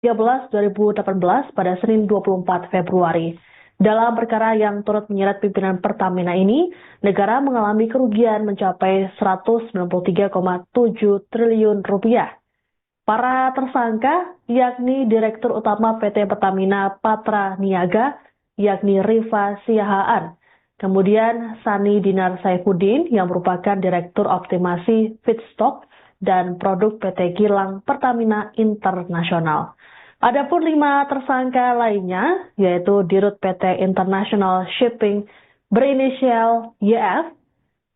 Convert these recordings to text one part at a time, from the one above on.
13/2018 pada Senin 24 Februari. Dalam perkara yang turut menyeret pimpinan Pertamina ini, negara mengalami kerugian mencapai 193,7 triliun rupiah. Para tersangka yakni Direktur Utama PT Pertamina Patra Niaga, yakni Rifa Siahaan. Kemudian Sani Dinar Saifuddin yang merupakan Direktur Optimasi Feedstock dan Produk PT Kilang Pertamina Internasional. Adapun 5 tersangka lainnya, yaitu Dirut PT International Shipping berinisial YF,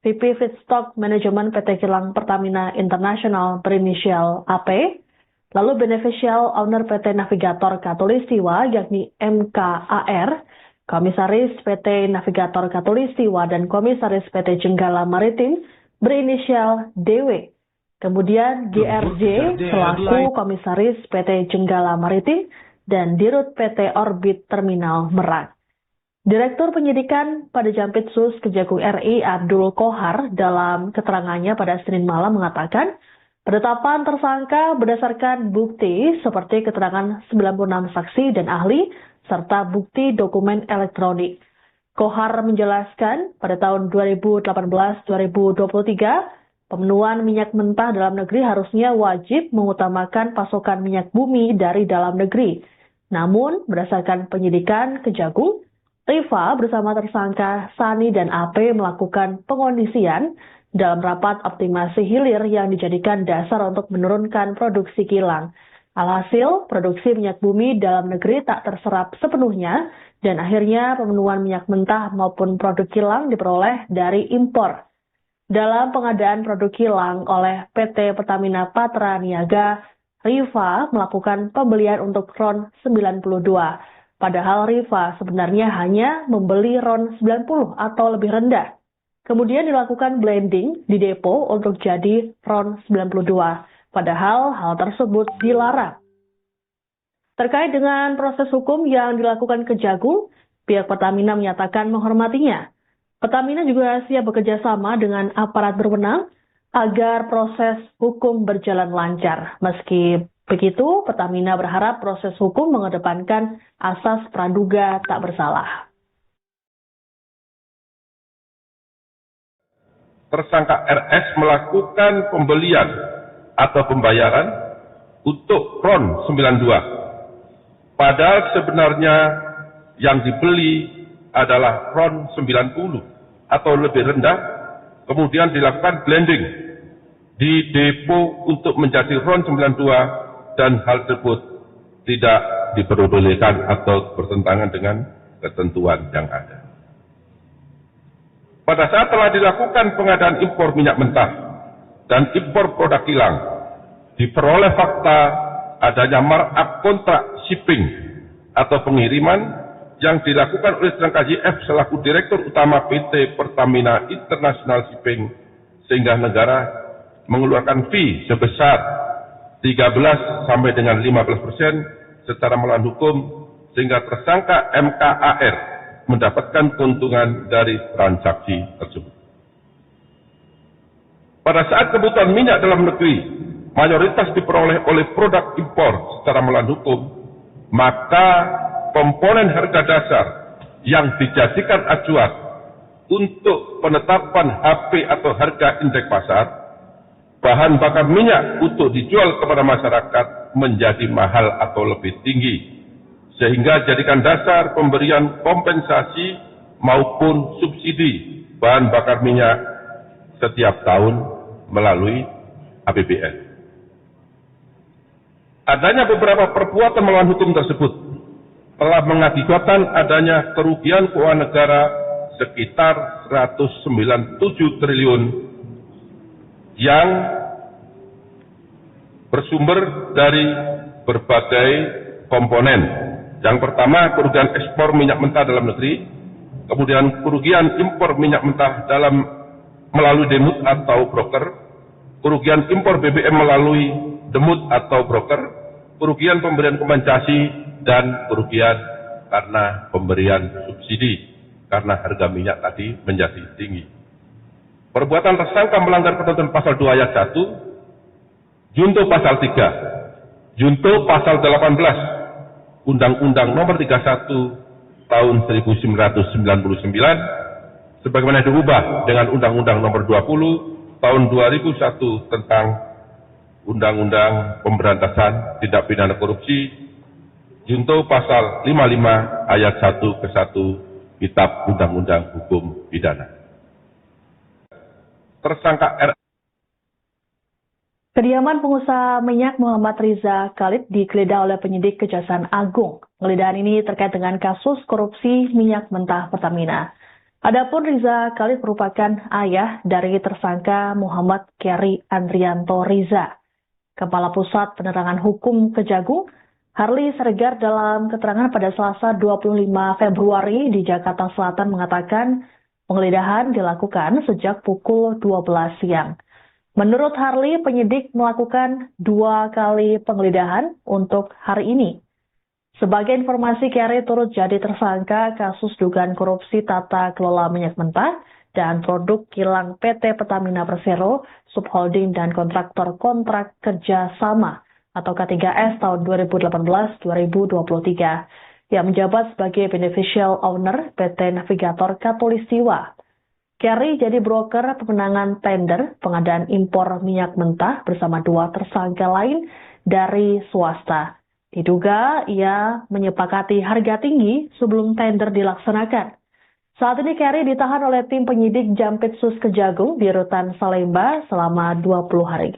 VP Feedstock Manajemen PT Kilang Pertamina Internasional berinisial AP, lalu Beneficial Owner PT Navigator Katulistiwa yakni MKAR, Komisaris PT Navigator Katulistiwa dan Komisaris PT Jenggala Maritim berinisial DW. Kemudian GRJ selaku Komisaris PT Jenggala Maritim dan Dirut PT Orbit Terminal Merak. Direktur Penyidikan pada Jampitsus Kejagung RI Abdul Kohar dalam keterangannya pada Senin malam mengatakan, penetapan tersangka berdasarkan bukti seperti keterangan 96 saksi dan ahli serta bukti dokumen elektronik. Kohar menjelaskan pada tahun 2018-2023, pemenuhan minyak mentah dalam negeri harusnya wajib mengutamakan pasokan minyak bumi dari dalam negeri. Namun, berdasarkan penyidikan Kejagung, Rifa bersama tersangka Sani dan AP melakukan pengondisian dalam rapat optimasi hilir yang dijadikan dasar untuk menurunkan produksi kilang. Alhasil, produksi minyak bumi dalam negeri tak terserap sepenuhnya dan akhirnya pemenuhan minyak mentah maupun produk kilang diperoleh dari impor. Dalam pengadaan produk kilang oleh PT Pertamina Patra Niaga, Rifa melakukan pembelian untuk RON 92. Padahal Rifa sebenarnya hanya membeli RON 90 atau lebih rendah. Kemudian dilakukan blending di depo untuk jadi RON 92. Padahal hal tersebut dilarang. Terkait dengan proses hukum yang dilakukan Kejagung, pihak Pertamina menyatakan menghormatinya. Pertamina juga siap bekerja sama dengan aparat berwenang agar proses hukum berjalan lancar. Meski begitu, Pertamina berharap proses hukum mengedepankan asas praduga tak bersalah. Tersangka RS melakukan pembelian atau pembayaran untuk RON 92. Padahal sebenarnya yang dibeli adalah RON 90 atau lebih rendah, kemudian dilakukan blending di depo untuk menjadi RON 92 dan hal tersebut tidak diperbolehkan atau bertentangan dengan ketentuan yang ada. Pada saat telah dilakukan pengadaan impor minyak mentah dan impor produk kilang, diperoleh fakta adanya markup kontrak shipping atau pengiriman yang dilakukan oleh tersangka YF selaku Direktur Utama PT Pertamina International Shipping, sehingga negara mengeluarkan fee sebesar 13 sampai dengan 15% secara melawan hukum, sehingga tersangka MKAR mendapatkan keuntungan dari transaksi tersebut. Pada saat kebutuhan minyak dalam negeri mayoritas diperoleh oleh produk impor secara melawan hukum, maka komponen harga dasar yang dijadikan acuan untuk penetapan HP atau harga indeks pasar, bahan bakar minyak untuk dijual kepada masyarakat menjadi mahal atau lebih tinggi, sehingga jadikan dasar pemberian kompensasi maupun subsidi bahan bakar minyak setiap tahun melalui APBN. Adanya beberapa perbuatan melawan hukum tersebut telah mengakibatkan adanya kerugian keuangan negara sekitar 197 triliun yang bersumber dari berbagai komponen. Yang pertama, kerugian ekspor minyak mentah dalam negeri, kemudian kerugian impor minyak mentah melalui demut atau broker, kerugian impor BBM melalui demut atau broker, kerugian pemberian kompensasi, dan kerugian karena pemberian subsidi karena harga minyak tadi menjadi tinggi. Perbuatan tersangka melanggar ketentuan pasal 2 ayat 1, junto pasal 3, Junto pasal 18 Undang-Undang Nomor 31 Tahun 1999 sebagaimana diubah dengan Undang-Undang Nomor 20 Tahun 2001 tentang Undang-Undang Pemberantasan Tindak Pidana Korupsi, junto pasal 55 ayat 1 ke 1 Kitab Undang-Undang Hukum Pidana. Tersangka R. Kediaman pengusaha minyak Muhammad Riza Khalid digeledah oleh penyidik Kejaksaan Agung. Penggeledahan ini terkait dengan kasus korupsi minyak mentah Pertamina. Adapun Riza Khalid merupakan ayah dari tersangka Muhammad Keri Andrianto Riza. Kepala Pusat Penerangan Hukum Kejagung, Harli Siregar dalam keterangan pada Selasa 25 Februari di Jakarta Selatan mengatakan penggeledahan dilakukan sejak pukul 12 siang. Menurut Harli, penyidik melakukan 2 kali penggeledahan untuk hari ini. Sebagai informasi, Keri turut jadi tersangka kasus dugaan korupsi tata kelola minyak mentah dan produk kilang PT Pertamina Persero, subholding dan kontraktor kontrak kerja sama atau K3S tahun 2018-2023 yang menjabat sebagai beneficial owner PT Navigator Katulistiwa. Keri jadi broker pemenangan tender pengadaan impor minyak mentah bersama 2 tersangka lain dari swasta. Diduga ia menyepakati harga tinggi sebelum tender dilaksanakan. Saat ini Keri ditahan oleh tim penyidik Jampitsus Kejagung di Rutan Salemba selama 20 hari.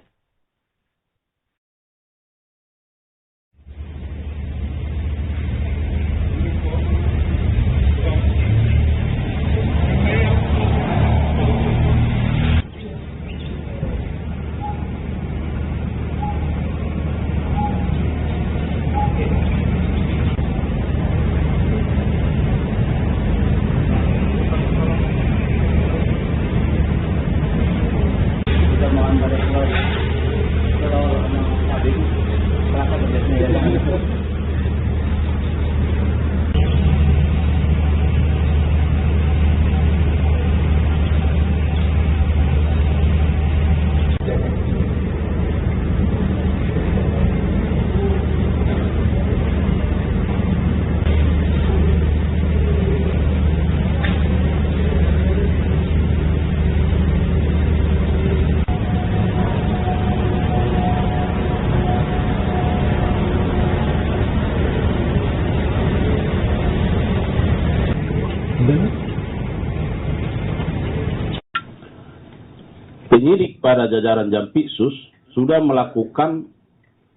Penyidik pada jajaran Jampitsus sudah melakukan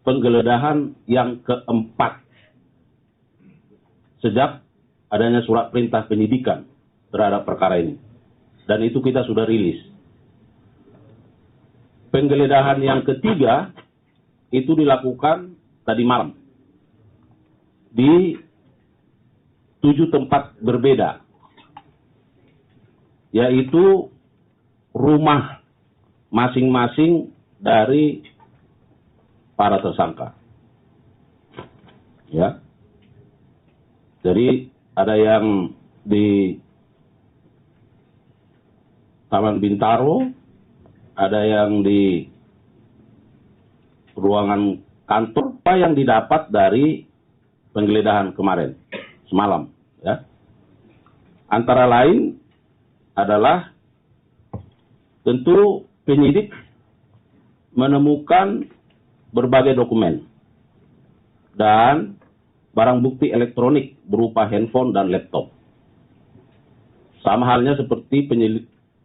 penggeledahan yang keempat sejak adanya surat perintah penyidikan terhadap perkara ini. Dan itu kita sudah rilis. Penggeledahan yang ketiga itu dilakukan tadi malam di 7 tempat berbeda, yaitu rumah masing-masing dari para tersangka. Ya. Jadi ada yang di Taman Bintaro, ada yang di ruangan kantor, apa yang didapat dari penggeledahan kemarin, semalam. Ya. Antara lain adalah tentu penyidik menemukan berbagai dokumen dan barang bukti elektronik berupa handphone dan laptop. Sama halnya seperti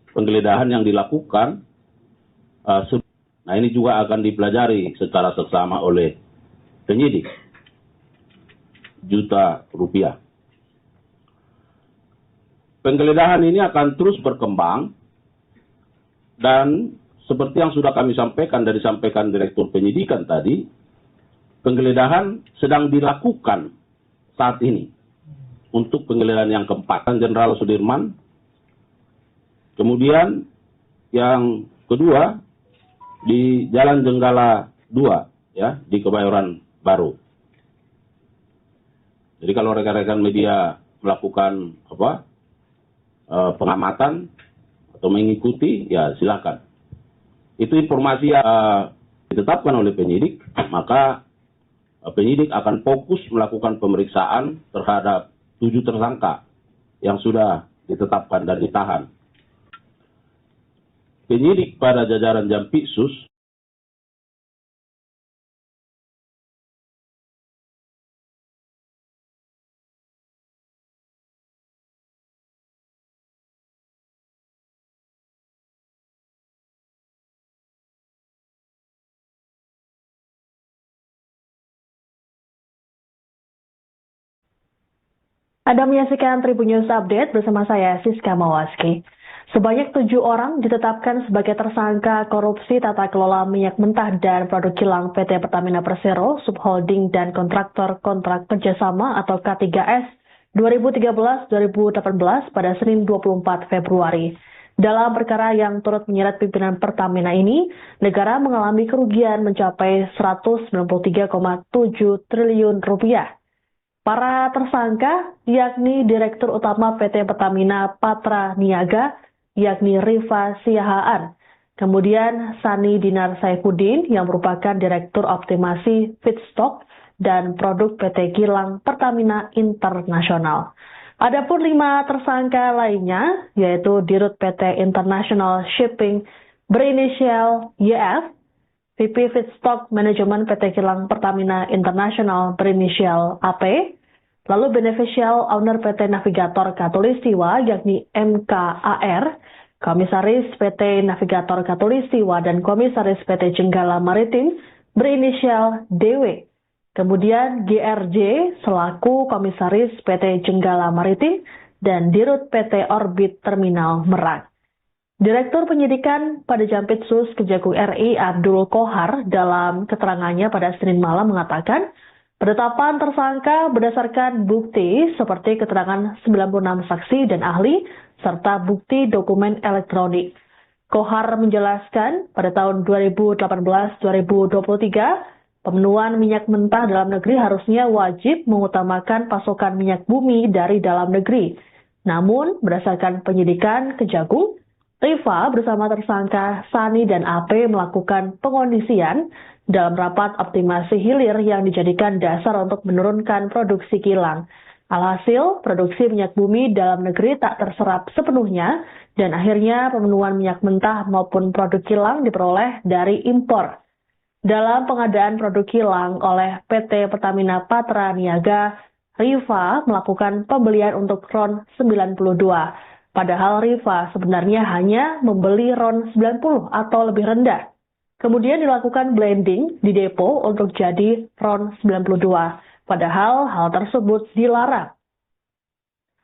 penggeledahan yang dilakukan. Nah, ini juga akan dipelajari secara seksama oleh penyidik. Juta rupiah. Penggeledahan ini akan terus berkembang. Dan seperti yang sudah kami sampaikan dari disampaikan Direktur Penyidikan tadi, penggeledahan sedang dilakukan saat ini untuk penggeledahan yang keempat, Jenderal Sudirman. Kemudian yang kedua di Jalan Jenggala 2, ya, di Kebayoran Baru. Jadi kalau rekan-rekan media melakukan pengamatan atau mengikuti, ya silakan. Itu informasi yang ditetapkan oleh penyidik, maka penyidik akan fokus melakukan pemeriksaan terhadap 7 tersangka yang sudah ditetapkan dan ditahan. Penyidik pada jajaran Jampitsus Anda menyaksikan Tribun News Update bersama saya, Siska Mawaski. Sebanyak 7 orang ditetapkan sebagai tersangka korupsi tata kelola minyak mentah dan produk kilang PT Pertamina Persero, Subholding dan Kontraktor Kontrak Kerjasama atau K3S 2013-2018 pada Senin 24 Februari. Dalam perkara yang turut menyeret pimpinan Pertamina ini, negara mengalami kerugian mencapai 193,7 triliun rupiah. Para tersangka yakni Direktur Utama PT Pertamina Patra Niaga, yakni Rifa Siahaan. Kemudian Sani Dinar Saifuddin yang merupakan Direktur Optimasi Feedstock dan Produk PT Kilang Pertamina Internasional. Adapun 5 tersangka lainnya yaitu Dirut PT International Shipping berinisial YF, VP Feedstock Manajemen PT Kilang Pertamina Internasional berinisial AP, lalu Beneficial Owner PT Navigator Katulistiwa yakni MKAR, Komisaris PT Navigator Katulistiwa dan Komisaris PT Jenggala Maritim berinisial DW. Kemudian GRJ selaku Komisaris PT Jenggala Maritim dan Dirut PT Orbit Terminal Merak. Direktur Penyidikan pada Jampitsus Kejagung RI Abdul Kohar dalam keterangannya pada Senin malam mengatakan, penetapan tersangka berdasarkan bukti seperti keterangan 96 saksi dan ahli serta bukti dokumen elektronik. Kohar menjelaskan pada tahun 2018-2023, pemenuhan minyak mentah dalam negeri harusnya wajib mengutamakan pasokan minyak bumi dari dalam negeri. Namun, berdasarkan penyidikan Kejagung, Rifa bersama tersangka Sani dan AP melakukan pengondisian dalam rapat optimasi hilir yang dijadikan dasar untuk menurunkan produksi kilang. Alhasil, produksi minyak bumi dalam negeri tak terserap sepenuhnya dan akhirnya pemenuhan minyak mentah maupun produk kilang diperoleh dari impor. Dalam pengadaan produk kilang oleh PT Pertamina Patra Niaga, Rifa melakukan pembelian untuk RON 92. Padahal Rifa sebenarnya hanya membeli RON 90 atau lebih rendah. Kemudian dilakukan blending di depo untuk jadi RON 92. Padahal hal tersebut dilarang.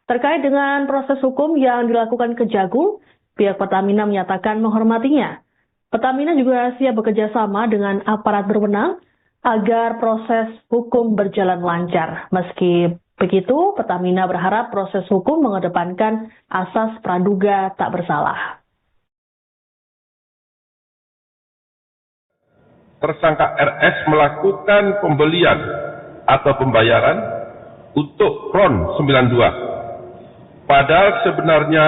Terkait dengan proses hukum yang dilakukan Kejagung, pihak Pertamina menyatakan menghormatinya. Pertamina juga siap bekerja sama dengan aparat berwenang agar proses hukum berjalan lancar. Meski begitu, Pertamina berharap proses hukum mengedepankan asas praduga tak bersalah. Tersangka RS melakukan pembelian atau pembayaran untuk RON 92. Padahal sebenarnya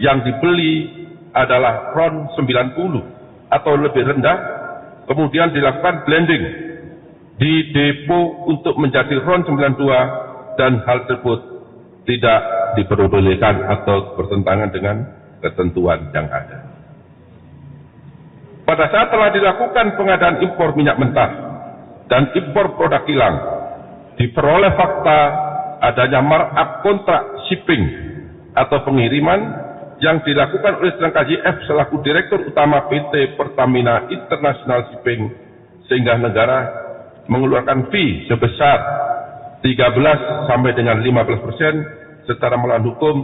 yang dibeli adalah RON 90 atau lebih rendah, kemudian dilakukan blending di depo untuk menjadi RON 92 dan hal tersebut tidak diperbolehkan atau bertentangan dengan ketentuan yang ada. Pada saat telah dilakukan pengadaan impor minyak mentah dan impor produk kilang, diperoleh fakta adanya markup kontrak shipping atau pengiriman yang dilakukan oleh tersangka YF selaku Direktur Utama PT Pertamina International Shipping, sehingga negara mengeluarkan fee sebesar 13 sampai dengan 15% secara melawan hukum,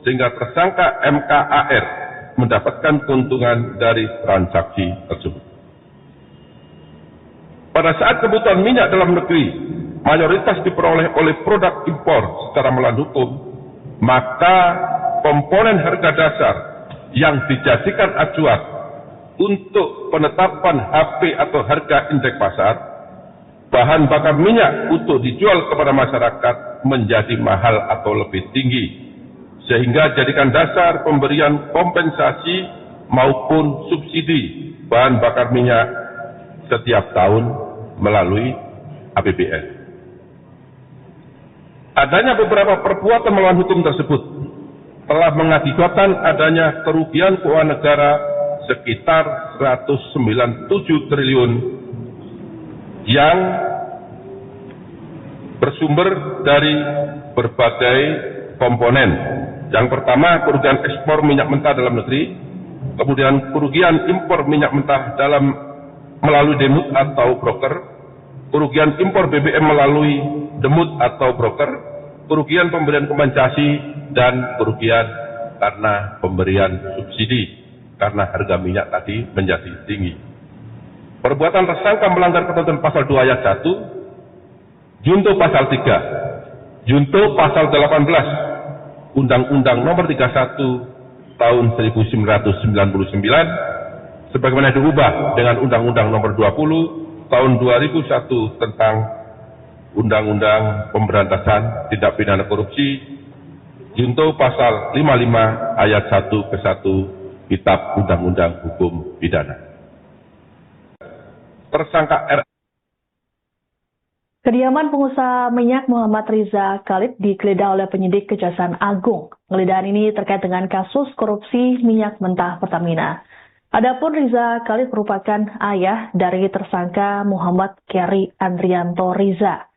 sehingga tersangka MKAR mendapatkan keuntungan dari transaksi tersebut. Pada saat kebutuhan minyak dalam negeri mayoritas diperoleh oleh produk impor secara melawan hukum, maka komponen harga dasar yang dijadikan acuan untuk penetapan HP atau harga indeks pasar, bahan bakar minyak untuk dijual kepada masyarakat menjadi mahal atau lebih tinggi, sehingga jadikan dasar pemberian kompensasi maupun subsidi bahan bakar minyak setiap tahun melalui APBN. Adanya beberapa perbuatan melawan hukum tersebut telah mengakibatkan adanya kerugian keuangan negara sekitar 197 triliun yang bersumber dari berbagai komponen. Yang pertama, kerugian ekspor minyak mentah dalam negeri, kemudian kerugian impor minyak mentah melalui demut atau broker, kerugian impor BBM melalui demut atau broker, kerugian pemberian kompensasi, dan kerugian karena pemberian subsidi karena harga minyak tadi menjadi tinggi. Perbuatan tersangka melanggar ketentuan pasal 2 ayat 1, junto pasal 3, junto pasal 18, Undang-Undang Nomor 31 Tahun 1999, sebagaimana diubah dengan Undang-Undang Nomor 20 Tahun 2001 tentang Undang-Undang Pemberantasan Tindak Pidana Korupsi, junto pasal 55 ayat 1 ke 1 Kitab Undang-Undang Hukum Pidana. Tersangka R. Kediaman pengusaha minyak Muhammad Riza Khalid digeledah oleh penyidik Kejaksaan Agung. Penggeledahan ini terkait dengan kasus korupsi minyak mentah Pertamina. Adapun Riza Khalid merupakan ayah dari tersangka Muhammad Keri Andrianto Riza.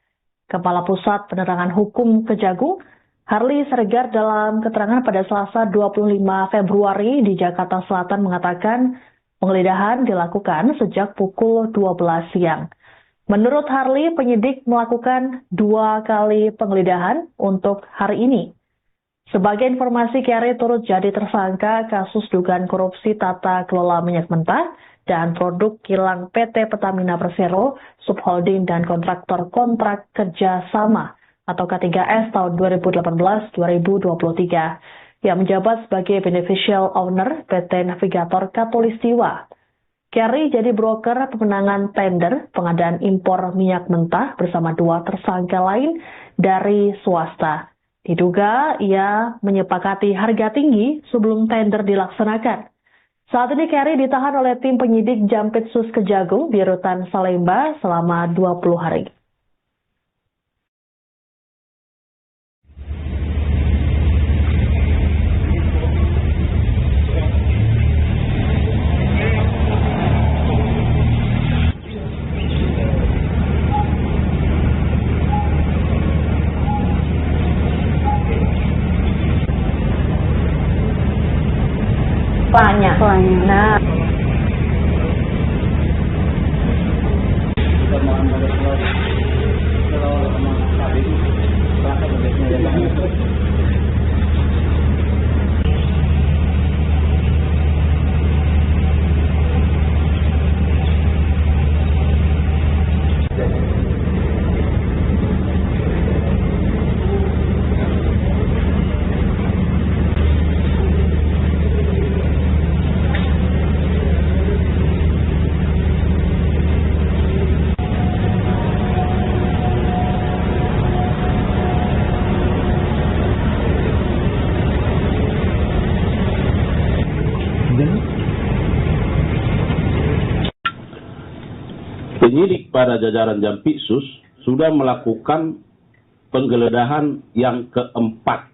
Kepala Pusat Penerangan Hukum Kejagung, Harli Siregar, dalam keterangan pada Selasa 25 Februari di Jakarta Selatan mengatakan penggeledahan dilakukan sejak pukul 12 siang. Menurut Harli, penyidik melakukan 2 kali penggeledahan untuk hari ini. Sebagai informasi, Keri turut jadi tersangka kasus dugaan korupsi tata kelola minyak mentah dan produk kilang PT Pertamina Persero, subholding dan kontraktor kontrak kerjasama atau K3S tahun 2018-2023 yang menjabat sebagai beneficial owner PT Navigator Katulistiwa. Keri jadi broker pemenangan tender pengadaan impor minyak mentah bersama 2 tersangka lain dari swasta. Diduga ia menyepakati harga tinggi sebelum tender dilaksanakan. Saat ini Keri ditahan oleh tim penyidik Jampitsus Kejagung di Rutan Salemba selama 20 hari. Banyak. Nah. Penyidik pada jajaran Jampitsus sudah melakukan penggeledahan yang keempat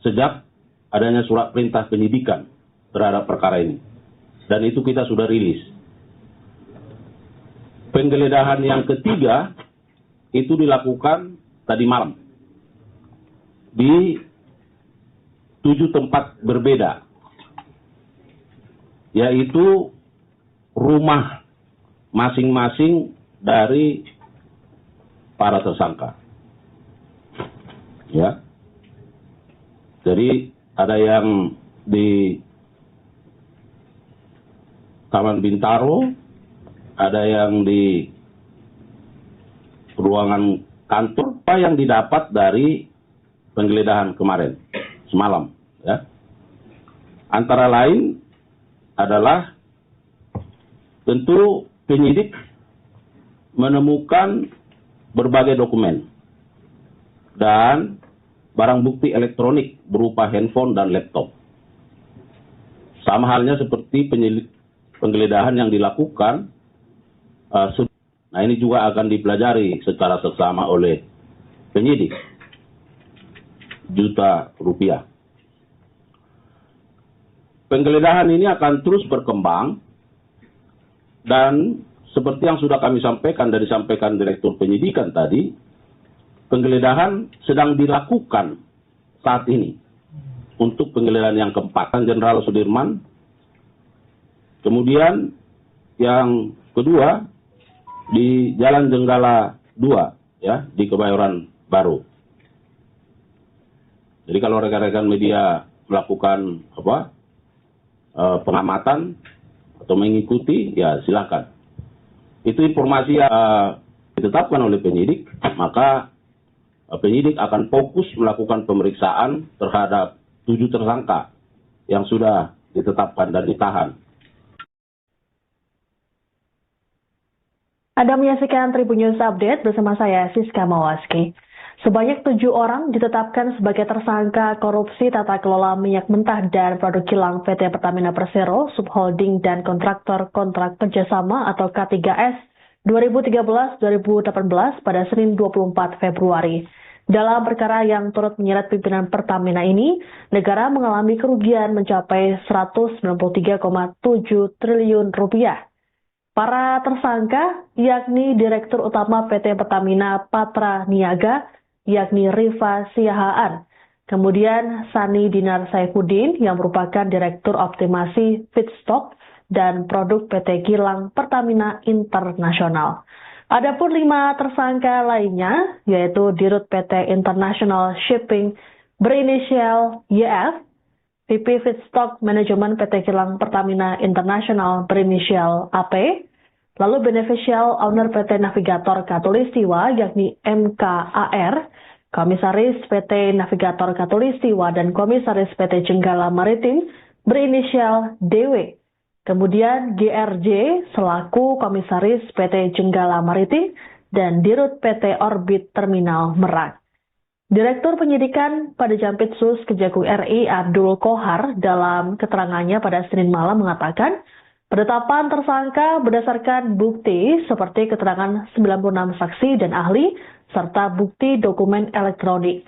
sejak adanya surat perintah penyidikan terhadap perkara ini. Dan itu kita sudah rilis. Penggeledahan yang ketiga itu dilakukan tadi malam di 7 tempat berbeda, yaitu rumah masing-masing dari para tersangka. Ya. Jadi ada yang di Taman Bintaro, ada yang di ruangan kantor. Apa yang didapat dari penggeledahan kemarin, semalam, ya. Antara lain adalah tentu penyidik menemukan berbagai dokumen dan barang bukti elektronik berupa handphone dan laptop. Sama halnya seperti penggeledahan yang dilakukan Nah, ini juga akan dipelajari secara seksama oleh penyidik. Juta rupiah. Penggeledahan ini akan terus berkembang dan seperti yang sudah kami sampaikan dari disampaikan Direktur Penyidikan tadi, penggeledahan sedang dilakukan saat ini untuk penggeledahan yang keempat, Jenderal Sudirman. Kemudian yang kedua di Jalan Jenggala 2 ya, di Kebayoran Baru. Jadi kalau rekan-rekan media melakukan pengamatan atau mengikuti, ya silakan. Itu informasi yang ditetapkan oleh penyidik, maka penyidik akan fokus melakukan pemeriksaan terhadap 7 tersangka yang sudah ditetapkan dan ditahan. Anda menyaksikan Tribun News Update bersama saya, Siska Mawaski. Sebanyak 7 orang ditetapkan sebagai tersangka korupsi tata kelola minyak mentah dan produk kilang PT Pertamina Persero, Subholding dan Kontraktor Kontrak Kerjasama atau K3S 2013-2018 pada Senin 24 Februari. Dalam perkara yang turut menyeret pimpinan Pertamina ini, negara mengalami kerugian mencapai 193,7 triliun rupiah. Para tersangka yakni Direktur Utama PT Pertamina Patra Niaga, yakni Rifa Siahaan. Kemudian Sani Dinar Saifuddin yang merupakan Direktur Optimasi Feedstock dan Produk PT Kilang Pertamina Internasional. Adapun 5 tersangka lainnya yaitu Dirut PT International Shipping berinisial YF, VP Feedstock Manajemen PT Kilang Pertamina Internasional berinisial AP, lalu Beneficial Owner PT Navigator Katulistiwa yakni MKAR, Komisaris PT Navigator Katulistiwa dan Komisaris PT Jenggala Maritim berinisial DW. Kemudian GRJ selaku Komisaris PT Jenggala Maritim dan Dirut PT Orbit Terminal Merak. Direktur Penyidikan pada Jampitsus Kejagung RI Abdul Kohar dalam keterangannya pada Senin malam mengatakan, penetapan tersangka berdasarkan bukti seperti keterangan 96 saksi dan ahli, serta bukti dokumen elektronik.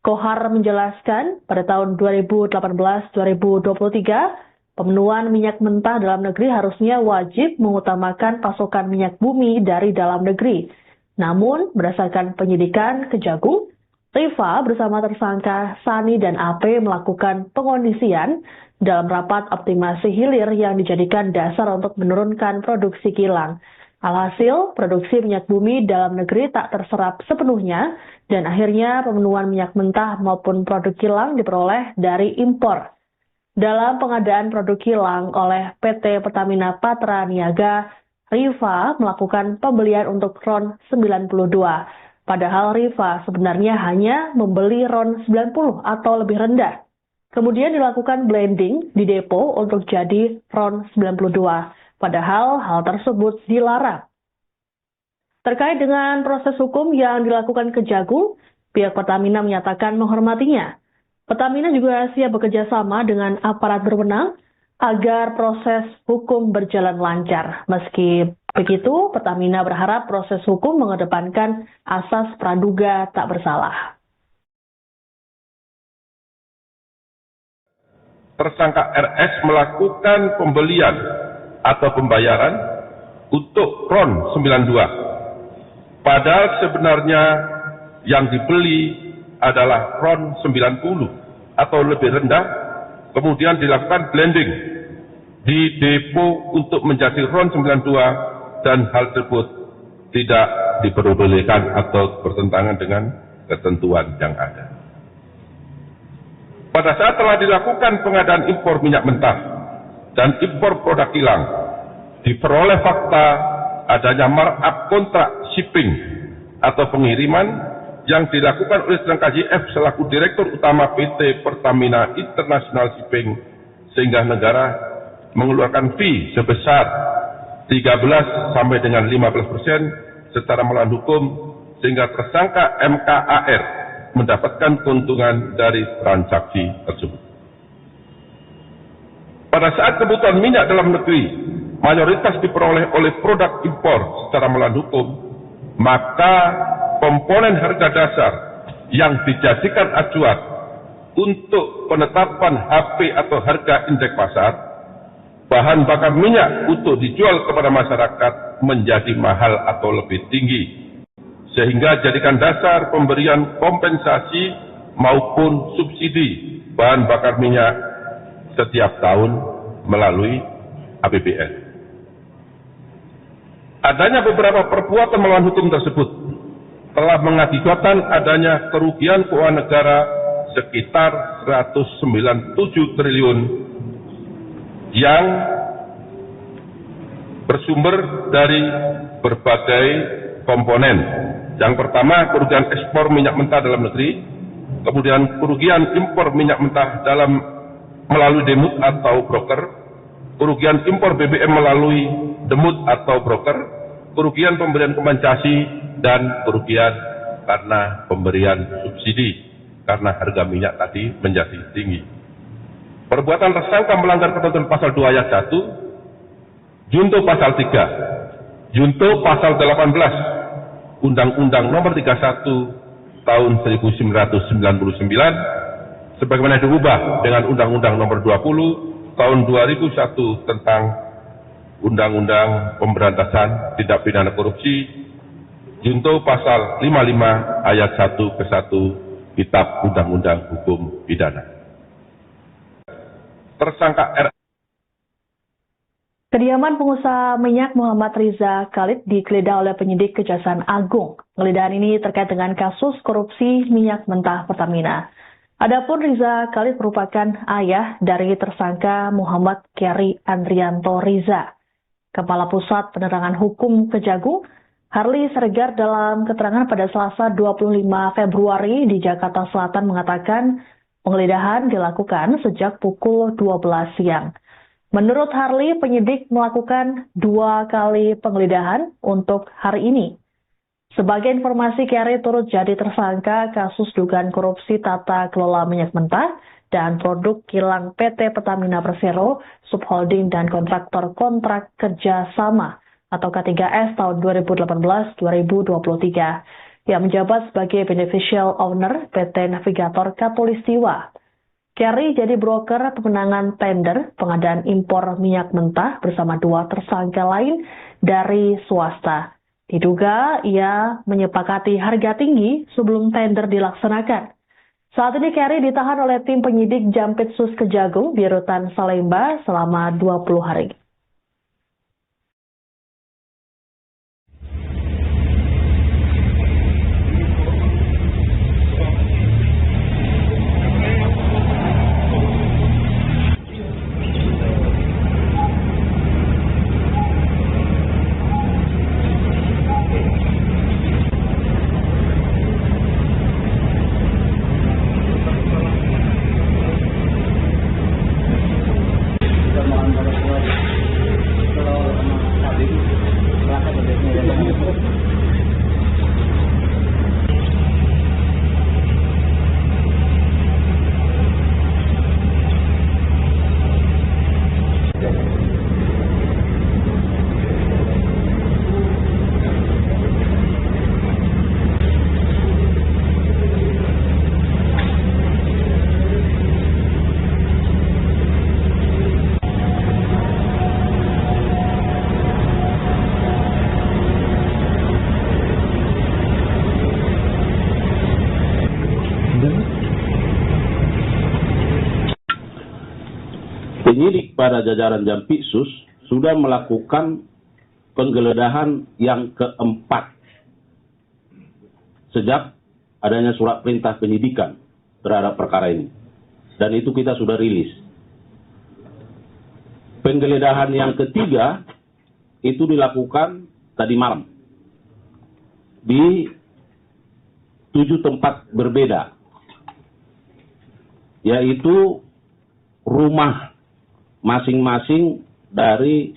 Kohar menjelaskan pada tahun 2018-2023, pemenuhan minyak mentah dalam negeri harusnya wajib mengutamakan pasokan minyak bumi dari dalam negeri. Namun, berdasarkan penyidikan Kejagung, Rifa bersama tersangka Sani dan AP melakukan pengondisian dalam rapat optimasi hilir yang dijadikan dasar untuk menurunkan produksi kilang. Alhasil, produksi minyak bumi dalam negeri tak terserap sepenuhnya dan akhirnya pemenuhan minyak mentah maupun produk kilang diperoleh dari impor. Dalam pengadaan produk kilang oleh PT Pertamina Patra Niaga, Rifa melakukan pembelian untuk RON 92. Padahal Rifa sebenarnya hanya membeli RON 90 atau lebih rendah. Kemudian dilakukan blending di depo untuk jadi RON 92. Padahal hal tersebut dilarang. Terkait dengan proses hukum yang dilakukan Kejagung, pihak Pertamina menyatakan menghormatinya. Pertamina juga siap bekerja sama dengan aparat berwenang agar proses hukum berjalan lancar. Meski begitu, Pertamina berharap proses hukum mengedepankan asas praduga tak bersalah. Tersangka RS melakukan pembelian atau pembayaran untuk RON 92. Padahal sebenarnya yang dibeli adalah RON 90 atau lebih rendah, kemudian dilakukan blending di depo untuk menjadi RON 92 dan hal tersebut tidak diperbolehkan atau bertentangan dengan ketentuan yang ada. Pada saat telah dilakukan pengadaan impor minyak mentah dan impor produk kilang, diperoleh fakta adanya markup kontrak shipping atau pengiriman yang dilakukan oleh tersangka YF selaku Direktur Utama PT Pertamina International Shipping, sehingga negara mengeluarkan fee sebesar 13 sampai dengan 15% secara melawan hukum, sehingga tersangka MKAR mendapatkan keuntungan dari transaksi tersebut. Pada saat kebutuhan minyak dalam negeri mayoritas diperoleh oleh produk impor secara melawan hukum, maka komponen harga dasar yang dijadikan acuan untuk penetapan HP atau harga indeks pasar, bahan bakar minyak untuk dijual kepada masyarakat menjadi mahal atau lebih tinggi, sehingga jadikan dasar pemberian kompensasi maupun subsidi bahan bakar minyak setiap tahun melalui APBN. Adanya beberapa perbuatan melawan hukum tersebut telah mengakibatkan adanya kerugian keuangan negara sekitar 197 triliun yang bersumber dari berbagai komponen. Yang pertama, kerugian ekspor minyak mentah dalam negeri, kemudian kerugian impor minyak mentah melalui demut atau broker, kerugian impor BBM melalui demut atau broker, kerugian pemberian kompensasi, dan kerugian karena pemberian subsidi karena harga minyak tadi menjadi tinggi. Perbuatan tersangka melanggar ketentuan pasal 2 ayat 1, junto pasal 3, junto pasal 18, Undang-Undang Nomor 31 Tahun 1999, sebagaimana diubah dengan Undang-Undang Nomor 20 Tahun 2001 tentang Undang-Undang Pemberantasan Tindak Pidana Korupsi, junto pasal 55 ayat 1 ke 1 Kitab Undang-Undang Hukum Pidana. Tersangka R. Kediaman pengusaha minyak Muhammad Riza Khalid digeledah oleh penyidik Kejaksaan Agung. Penggeledahan ini terkait dengan kasus korupsi minyak mentah Pertamina. Adapun Riza Khalid merupakan ayah dari tersangka Muhammad Keri Andrianto Riza. Kepala Pusat Penerangan Hukum Kejagung, Harli Siregar, dalam keterangan pada Selasa 25 Februari di Jakarta Selatan mengatakan penggeledahan dilakukan sejak pukul 12 siang. Menurut Harli, penyidik melakukan 2 kali penggeledahan untuk hari ini. Sebagai informasi, Keri turut jadi tersangka kasus dugaan korupsi tata kelola minyak mentah dan produk kilang PT Pertamina Persero, subholding dan kontraktor kontrak kerja sama atau K3S tahun 2018-2023 yang menjabat sebagai beneficial owner PT Navigator Katulistiwa. Keri jadi broker pemenangan tender pengadaan impor minyak mentah bersama 2 tersangka lain dari swasta. Diduga ia menyepakati harga tinggi sebelum tender dilaksanakan. Saat ini Keri ditahan oleh tim penyidik Jampitsus Kejagung di Rutan Salemba selama 20 hari. Penyidik pada jajaran Jampitsus sudah melakukan penggeledahan yang keempat sejak adanya surat perintah penyidikan terhadap perkara ini. Dan itu kita sudah rilis. Penggeledahan yang ketiga itu dilakukan tadi malam di 7 tempat berbeda, yaitu rumah masing-masing dari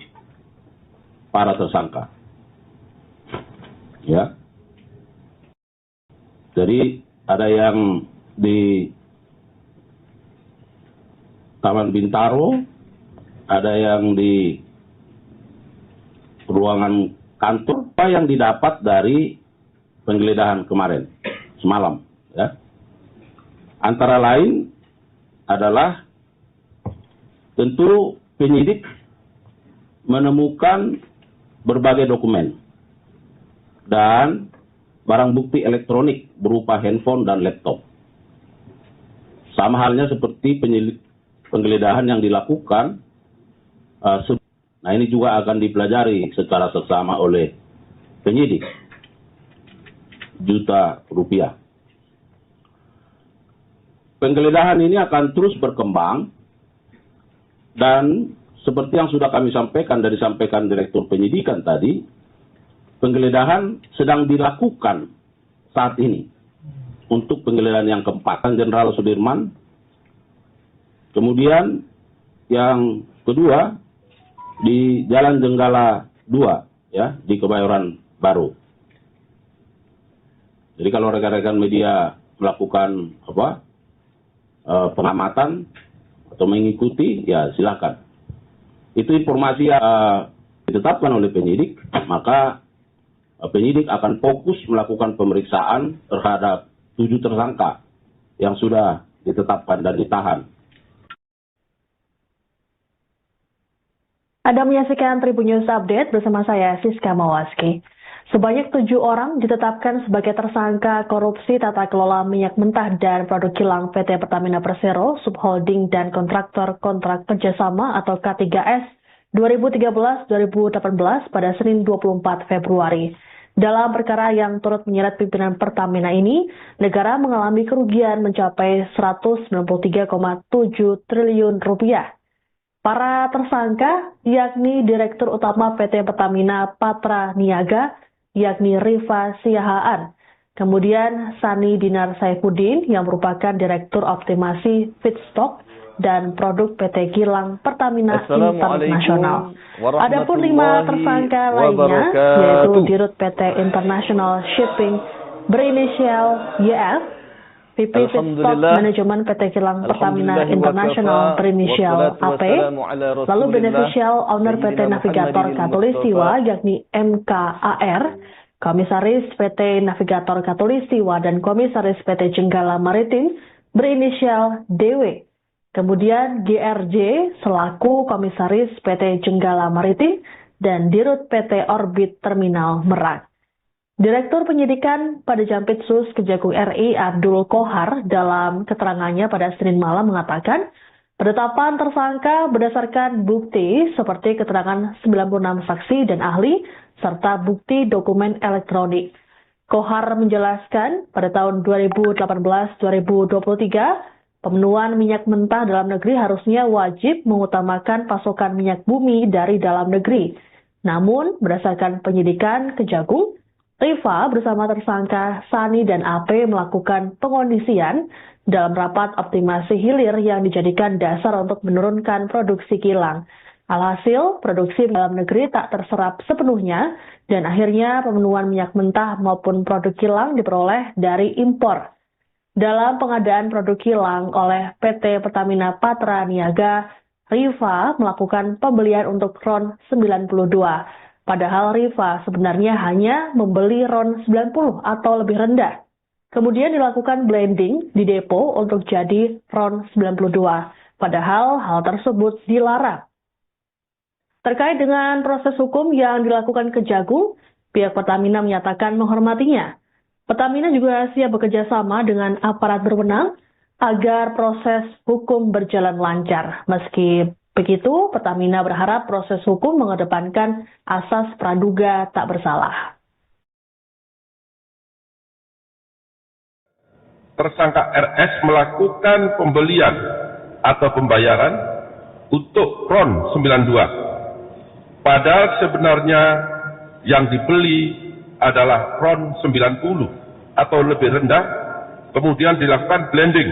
para tersangka. Ya. Jadi ada yang di Taman Bintaro, ada yang di ruangan kantor apa yang didapat dari penggeledahan kemarin, semalam. Ya. Antara lain adalah tentu penyidik menemukan berbagai dokumen dan barang bukti elektronik berupa handphone dan laptop. Sama halnya seperti penggeledahan yang dilakukan. Nah, ini juga akan dipelajari secara seksama oleh penyidik. Juta rupiah. Penggeledahan ini akan terus berkembang dan seperti yang sudah kami sampaikan dari Direktur Penyidikan tadi, penggeledahan sedang dilakukan saat ini untuk penggeledahan yang keempat, Jenderal Sudirman. Kemudian yang kedua di Jalan Jenggala 2, ya, di Kebayoran Baru. Jadi kalau rekan-rekan media melakukan pengamatan atau mengikuti, ya silakan. Itu informasi yang ditetapkan oleh penyidik, maka penyidik akan fokus melakukan pemeriksaan terhadap 7 tersangka yang sudah ditetapkan dan ditahan. Anda menyaksikan Tribun News Update bersama saya, Siska Mawaski. Sebanyak 7 orang ditetapkan sebagai tersangka korupsi tata kelola minyak mentah dan produk kilang PT Pertamina Persero, Subholding dan Kontraktor Kontrak Kerjasama atau K3S 2013-2018 pada Senin 24 Februari. Dalam perkara yang turut menyeret pimpinan Pertamina ini, negara mengalami kerugian mencapai 193,7 triliun rupiah. Para tersangka yakni Direktur Utama PT Pertamina Patra Niaga, yakni Rifa Siahaan. Kemudian Sani Dinar Saifuddin yang merupakan Direktur Optimasi Feedstock dan Produk PT Kilang Pertamina Internasional. Adapun 5 tersangka lainnya yaitu Dirut PT International Shipping berinisial YF, VP Feedstock Manajemen PT Kilang Pertamina Internasional berinisial AP, lalu Beneficial Owner PT Navigator Katulistiwa yakni MKAR, Komisaris PT Navigator Katulistiwa dan Komisaris PT Jenggala Maritim berinisial DW. Kemudian GRJ selaku Komisaris PT Jenggala Maritim dan Dirut PT Orbit Terminal Merak. Direktur Penyidikan pada Jampitsus Kejagung RI Abdul Kohar dalam keterangannya pada Senin malam mengatakan, penetapan tersangka berdasarkan bukti seperti keterangan 96 saksi dan ahli serta bukti dokumen elektronik. Kohar menjelaskan pada tahun 2018-2023, pemenuhan minyak mentah dalam negeri harusnya wajib mengutamakan pasokan minyak bumi dari dalam negeri. Namun, berdasarkan penyidikan Kejagung, Rifa bersama tersangka Sani dan AP melakukan pengondisian dalam rapat optimasi hilir yang dijadikan dasar untuk menurunkan produksi kilang. Alhasil, produksi dalam negeri tak terserap sepenuhnya dan akhirnya pemenuhan minyak mentah maupun produk kilang diperoleh dari impor. Dalam pengadaan produk kilang oleh PT Pertamina Patra Niaga, Rifa melakukan pembelian untuk RON 92. Padahal Rifa sebenarnya hanya membeli RON 90 atau lebih rendah. Kemudian dilakukan blending di depo untuk jadi RON 92. Padahal hal tersebut dilarang. Terkait dengan proses hukum yang dilakukan Kejagung, pihak Pertamina menyatakan menghormatinya. Pertamina juga siap bekerja sama dengan aparat berwenang agar proses hukum berjalan lancar. Meski begitu, Pertamina berharap proses hukum mengedepankan asas praduga tak bersalah. Tersangka RS melakukan pembelian atau pembayaran untuk RON 92. Padahal sebenarnya yang dibeli adalah RON 90 atau lebih rendah, kemudian dilakukan blending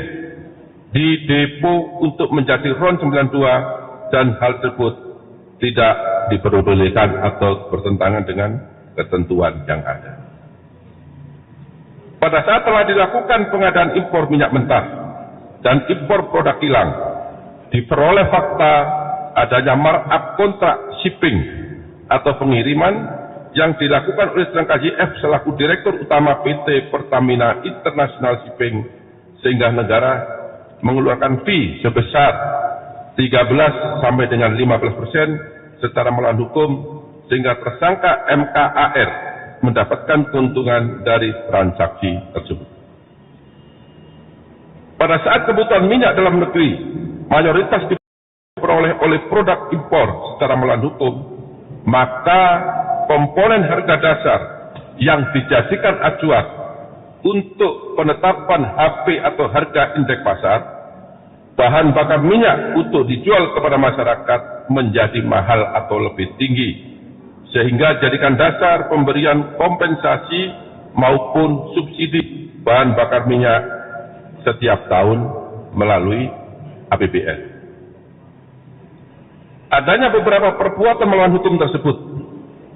di depo untuk menjadi RON 92 dan hal tersebut tidak diperbolehkan atau bertentangan dengan ketentuan yang ada. Pada saat telah dilakukan pengadaan impor minyak mentah dan impor produk kilang, diperoleh fakta adanya markup kontrak shipping atau pengiriman yang dilakukan oleh tersangka YF selaku Direktur Utama PT Pertamina International Shipping sehingga negara mengeluarkan fee sebesar 13 sampai dengan 15% secara melawan hukum sehingga tersangka MKAR mendapatkan keuntungan dari transaksi tersebut. Pada saat kebutuhan minyak dalam negeri mayoritas diperoleh oleh produk impor secara melawan hukum, maka komponen harga dasar yang dijadikan acuan untuk penetapan HP atau harga indeks pasar, bahan bakar minyak untuk dijual kepada masyarakat menjadi mahal atau lebih tinggi, sehingga jadikan dasar pemberian kompensasi maupun subsidi bahan bakar minyak setiap tahun melalui APBN. Adanya beberapa perbuatan melawan hukum tersebut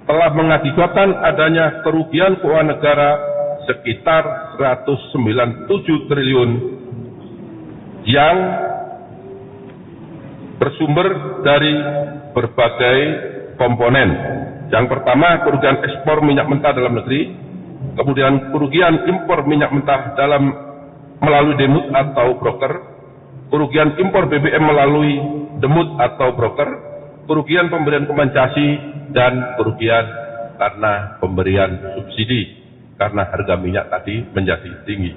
telah mengakibatkan adanya kerugian keuangan negara sekitar 197 triliun yang bersumber dari berbagai komponen. Yang pertama, kerugian ekspor minyak mentah dalam negeri, kemudian kerugian impor minyak mentah melalui demut atau broker, kerugian impor BBM melalui demut atau broker, kerugian pemberian kompensasi, dan kerugian karena pemberian subsidi karena harga minyak tadi menjadi tinggi.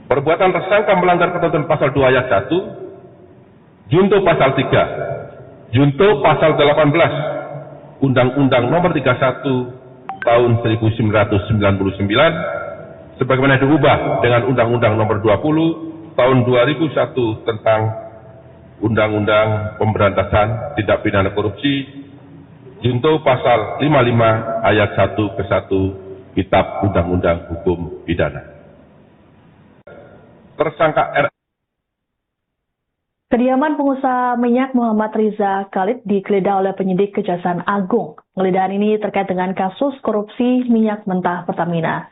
Perbuatan tersangka melanggar ketentuan pasal 2 ayat 1, junto pasal 3, junto pasal 18, Undang-Undang Nomor 31 Tahun 1999, sebagaimana diubah dengan Undang-Undang Nomor 20 Tahun 2001 tentang Undang-Undang Pemberantasan Tindak Pidana Korupsi, junto pasal 55 ayat 1 ke 1 Kitab Undang-Undang Hukum Pidana. Tersangka R. Kediaman pengusaha minyak Muhammad Riza Khalid digeledah oleh penyidik Kejaksaan Agung. Penggeledahan ini terkait dengan kasus korupsi minyak mentah Pertamina.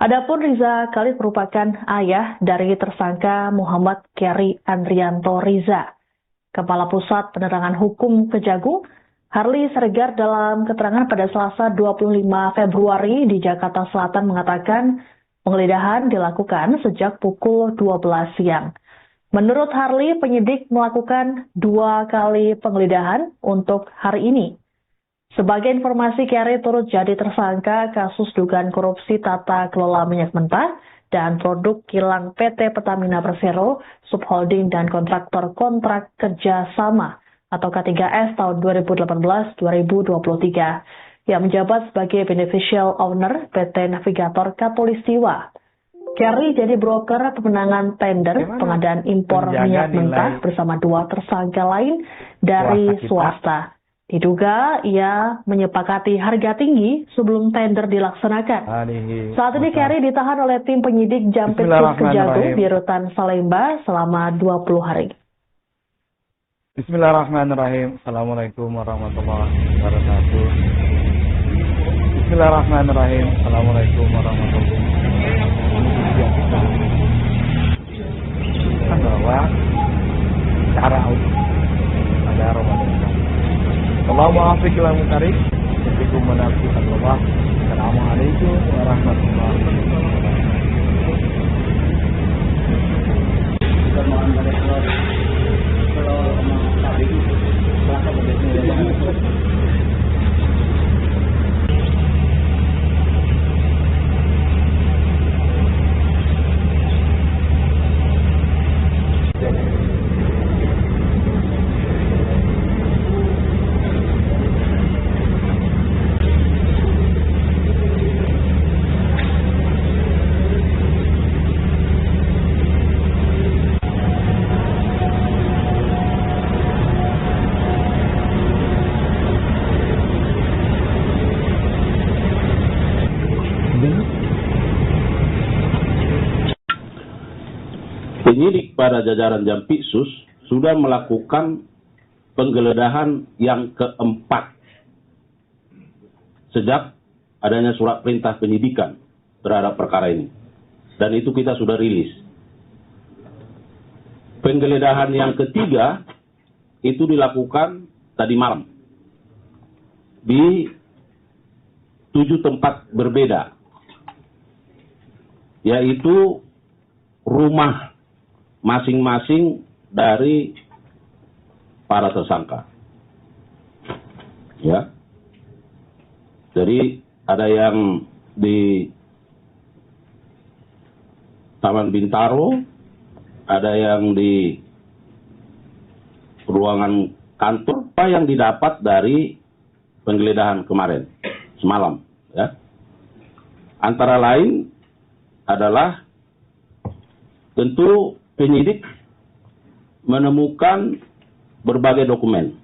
Adapun Riza Khalid merupakan ayah dari tersangka Muhammad Keri Andrianto Riza. Kepala Pusat Penerangan Hukum Kejagung, Harli Siregar, dalam keterangan pada Selasa 25 Februari di Jakarta Selatan mengatakan penggeledahan dilakukan sejak pukul 12 siang. Menurut Harli, penyidik melakukan 2 kali penggeledahan untuk hari ini. Sebagai informasi, Keri turut jadi tersangka kasus dugaan korupsi tata kelola minyak mentah dan produk kilang PT Pertamina Persero, subholding dan kontraktor kontrak kerja sama atau K3S tahun 2018-2023 yang menjabat sebagai beneficial owner PT Navigator Katulistiwa. Keri jadi broker pemenangan tender pengadaan impor minyak mentah bersama 2 tersangka lain dari swasta. Diduga ia menyepakati harga tinggi sebelum tender dilaksanakan. Saat ini Keri ditahan oleh tim penyidik Jampitsus Kejagung di Rutan Salemba selama 20 hari. Bismillahirrahmanirrahim. Assalamualaikum warahmatullahi wabarakatuh. Bismillahirrahmanirrahim. Assalamualaikum warahmatullahi wabarakatuh. Kan bahwa cara ada Ramadan. Allahumma afiq ila mutarik. Assalamualaikum warahmatullahi wabarakatuh. Assalamualaikum warahmatullahi wabarakatuh. Penyidik pada jajaran Jampitsus sudah melakukan penggeledahan yang keempat sejak adanya surat perintah penyidikan terhadap perkara ini. Dan itu kita sudah rilis. Penggeledahan yang ketiga itu dilakukan tadi malam. di 7 tempat berbeda, yaitu rumah masing-masing dari para tersangka. Ya. Jadi ada yang di Taman Bintaro, ada yang di ruangan kantor. Apa yang didapat dari penggeledahan kemarin, semalam, ya, antara lain adalah tentu penyidik menemukan berbagai dokumen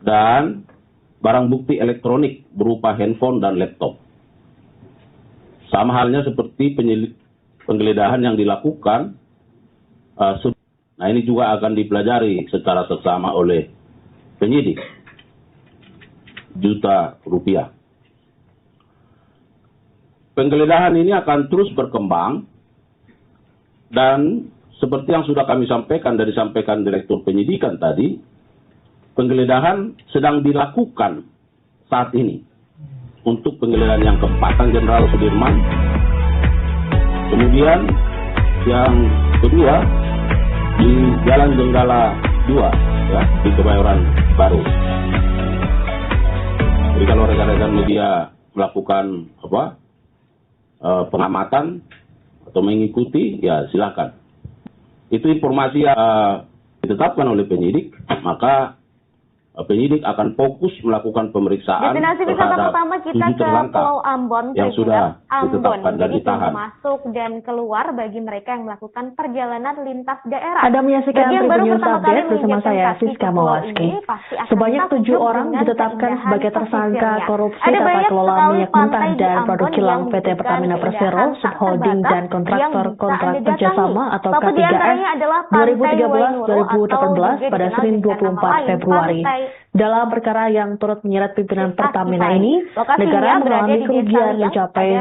dan barang bukti elektronik berupa handphone dan laptop. Sama halnya seperti penggeledahan yang dilakukan. Nah, ini juga akan dipelajari secara seksama oleh penyidik. Juta rupiah. Penggeledahan ini akan terus berkembang dan seperti yang sudah kami sampaikan dari Direktur Penyidikan tadi, penggeledahan sedang dilakukan saat ini untuk penggeledahan yang keempat Jenderal Sudirman. Kemudian yang kedua di Jalan Jenggala 2, ya, di Kebayoran Baru. Jadi kalau rekan-rekan media melakukan pengamatan atau mengikuti, ya silakan. Itu informasi yang ditetapkan oleh penyidik, maka penyidik akan fokus melakukan pemeriksaan destinasi wisata pertama kita ke Pulau Ambon yang sudah ditetapkan dan jadi ditahan. masuk dan keluar bagi mereka yang melakukan perjalanan lintas daerah. Anda menyaksikan Tribun News Update bersama saya Siska Mawaski. Sebanyak 7 orang ditetapkan sebagai tersangka korupsi tata kelola minyak mentah dan produk kilang PT Pertamina Persero, Subholding dan kontraktor kontrak kerjasama atau K3S 2013-2018 pada Senin 24 Februari. Dalam perkara yang turut menyeret pimpinan Pertamina ini, negara mengalami kerugian mencapai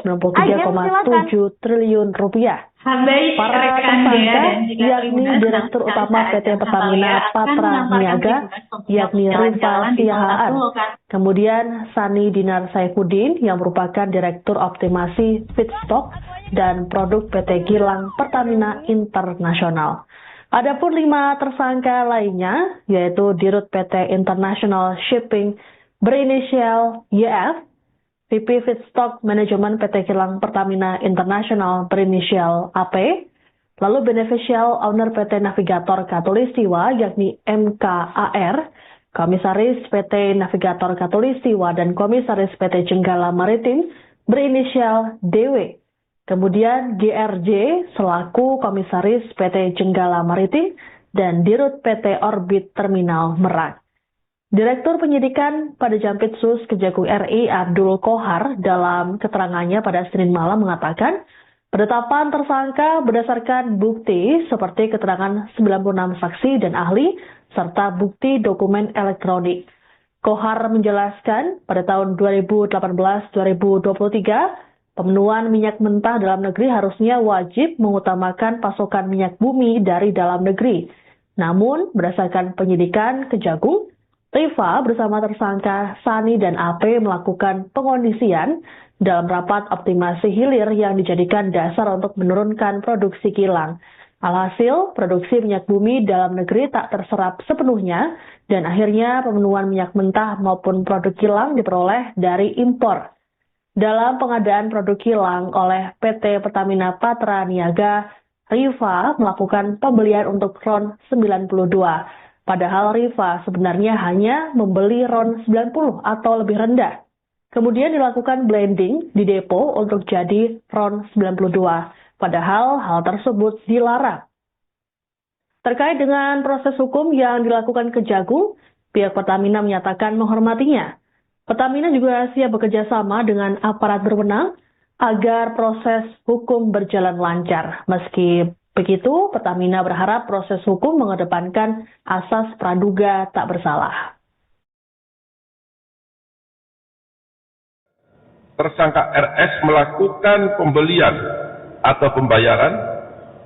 193,7 triliun rupiah. Para tersangka yakni Direktur Utama PT Pertamina Patra Niaga, yakni Rival Siahaan. Kemudian Sani Dinar Saifuddin yang merupakan Direktur Optimasi Feedstock dan Produk PT Kilang Pertamina Internasional. Adapun 5 tersangka lainnya, yaitu Dirut PT International Shipping berinisial YF, VP Feedstock Manajemen PT Kilang Pertamina Internasional berinisial AP, lalu Beneficial Owner PT Navigator Katulistiwa yakni MKAR, Komisaris PT Navigator Katulistiwa dan Komisaris PT Jenggala Maritim berinisial DW. Kemudian GRJ selaku Komisaris PT Jenggala Maritim dan Dirut PT Orbit Terminal Merak. Direktur Penyidikan pada Jampitsus Kejagung RI Abdul Kohar dalam keterangannya pada Senin malam mengatakan, penetapan tersangka berdasarkan bukti seperti keterangan 96 saksi dan ahli serta bukti dokumen elektronik. Kohar menjelaskan pada tahun 2018-2023, pemenuhan minyak mentah dalam negeri harusnya wajib mengutamakan pasokan minyak bumi dari dalam negeri. Namun, berdasarkan penyidikan Kejagung, Riva bersama tersangka Sani dan AP melakukan pengondisian dalam rapat optimasi hilir yang dijadikan dasar untuk menurunkan produksi kilang. Alhasil, produksi minyak bumi dalam negeri tak terserap sepenuhnya dan akhirnya pemenuhan minyak mentah maupun produk kilang diperoleh dari impor. Dalam pengadaan produk kilang oleh PT Pertamina Patra Niaga, Riva melakukan pembelian untuk RON 92. Padahal Riva sebenarnya hanya membeli RON 90 atau lebih rendah. Kemudian dilakukan blending di depo untuk jadi RON 92. Padahal hal tersebut dilarang. Terkait dengan proses hukum yang dilakukan Kejagung, pihak Pertamina menyatakan menghormatinya. Pertamina juga siap bekerja sama dengan aparat berwenang agar proses hukum berjalan lancar. Meski begitu, Pertamina berharap proses hukum mengedepankan asas praduga tak bersalah. Tersangka RS melakukan pembelian atau pembayaran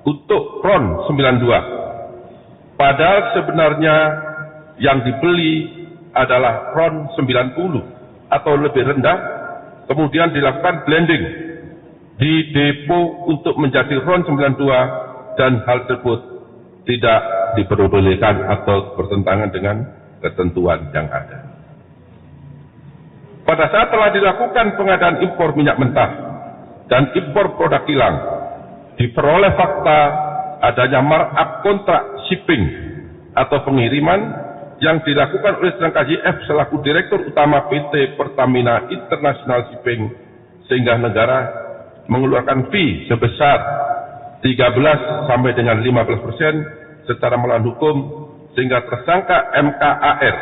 untuk RON 92. Padahal sebenarnya yang dibeli adalah RON 90 atau lebih rendah, kemudian dilakukan blending di depo untuk menjadi RON 92 dan hal tersebut tidak diperbolehkan atau bertentangan dengan ketentuan yang ada. Pada saat telah dilakukan pengadaan impor minyak mentah dan impor produk kilang, diperoleh fakta adanya markup kontrak shipping atau pengiriman yang dilakukan oleh tersangka YF selaku Direktur Utama PT Pertamina International Shipping, sehingga negara mengeluarkan fee sebesar 13 sampai dengan 15% secara melawan hukum, sehingga tersangka MKAR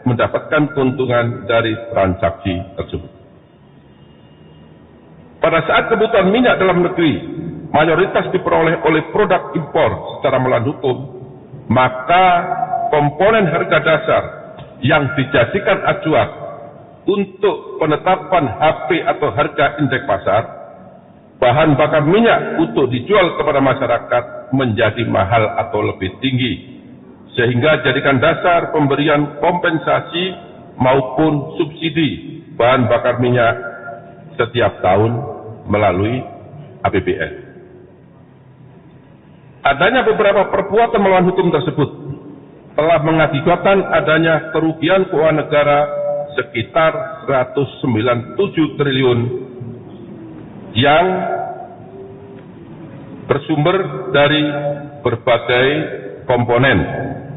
mendapatkan keuntungan dari transaksi tersebut. Pada saat kebutuhan minyak dalam negeri mayoritas diperoleh oleh produk impor secara melawan hukum, maka komponen harga dasar yang dijadikan acuan untuk penetapan HP atau harga indeks pasar, bahan bakar minyak untuk dijual kepada masyarakat menjadi mahal atau lebih tinggi, sehingga jadikan dasar pemberian kompensasi maupun subsidi bahan bakar minyak setiap tahun melalui APBN. Adanya beberapa perbuatan melawan hukum tersebut telah mengakibatkan adanya kerugian keuangan negara sekitar 197 triliun yang bersumber dari berbagai komponen.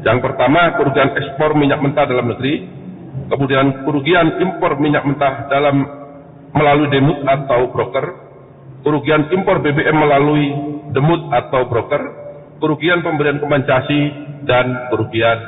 Yang pertama, kerugian ekspor minyak mentah dalam negeri, kemudian kerugian impor minyak mentah melalui demut atau broker, kerugian impor BBM melalui demut atau broker, kerugian pemberian kompensasi, dan kerugian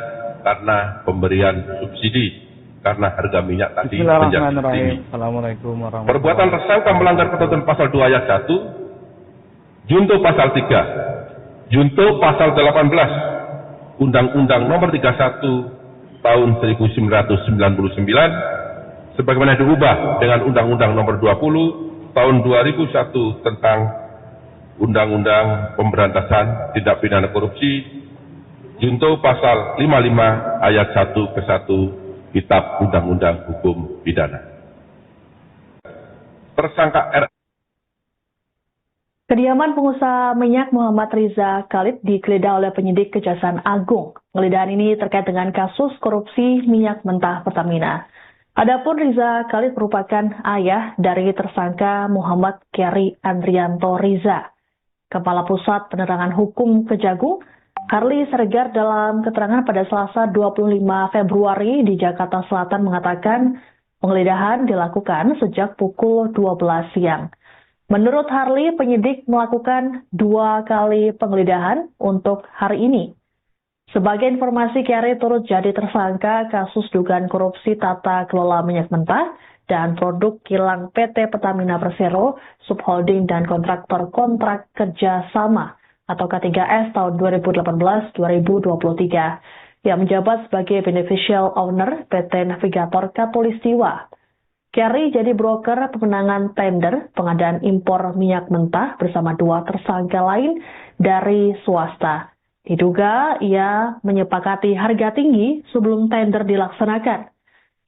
karena pemberian subsidi karena harga minyak tadi menjadi tinggi. Assalamualaikum warahmatullahi wabarakatuh. Perbuatan tersangka melanggar ketentuan pasal 2 ayat 1, junto pasal 3, junto pasal 18, Undang-Undang Nomor 31 Tahun 1999, sebagaimana diubah dengan Undang-Undang Nomor 20 Tahun 2001 tentang Undang-Undang Pemberantasan Tindak Pidana Korupsi, junto pasal 55 ayat 1 ke 1 Kitab Undang-Undang Hukum Pidana. Tersangka R. Kediaman pengusaha minyak Muhammad Riza Khalid digeledah oleh penyidik Kejaksaan Agung. Penggeledahan ini terkait dengan kasus korupsi minyak mentah Pertamina. Adapun Riza Khalid merupakan ayah dari tersangka Muhammad Keri Andrianto Riza. Kepala Pusat Penerangan Hukum Kejagung, Harli Siregar, dalam keterangan pada Selasa 25 Februari di Jakarta Selatan mengatakan penggeledahan dilakukan sejak pukul 12 siang. Menurut Harli, penyidik melakukan 2 kali penggeledahan untuk hari ini. Sebagai informasi, Keri turut jadi tersangka kasus dugaan korupsi tata kelola minyak mentah dan produk kilang PT Pertamina Persero, Subholding dan kontraktor kontrak kerja sama atau K3S tahun 2018-2023 yang menjabat sebagai beneficial owner PT Navigator Katulistiwa. Keri jadi broker pemenangan tender pengadaan impor minyak mentah bersama 2 tersangka lain dari swasta. Diduga ia menyepakati harga tinggi sebelum tender dilaksanakan.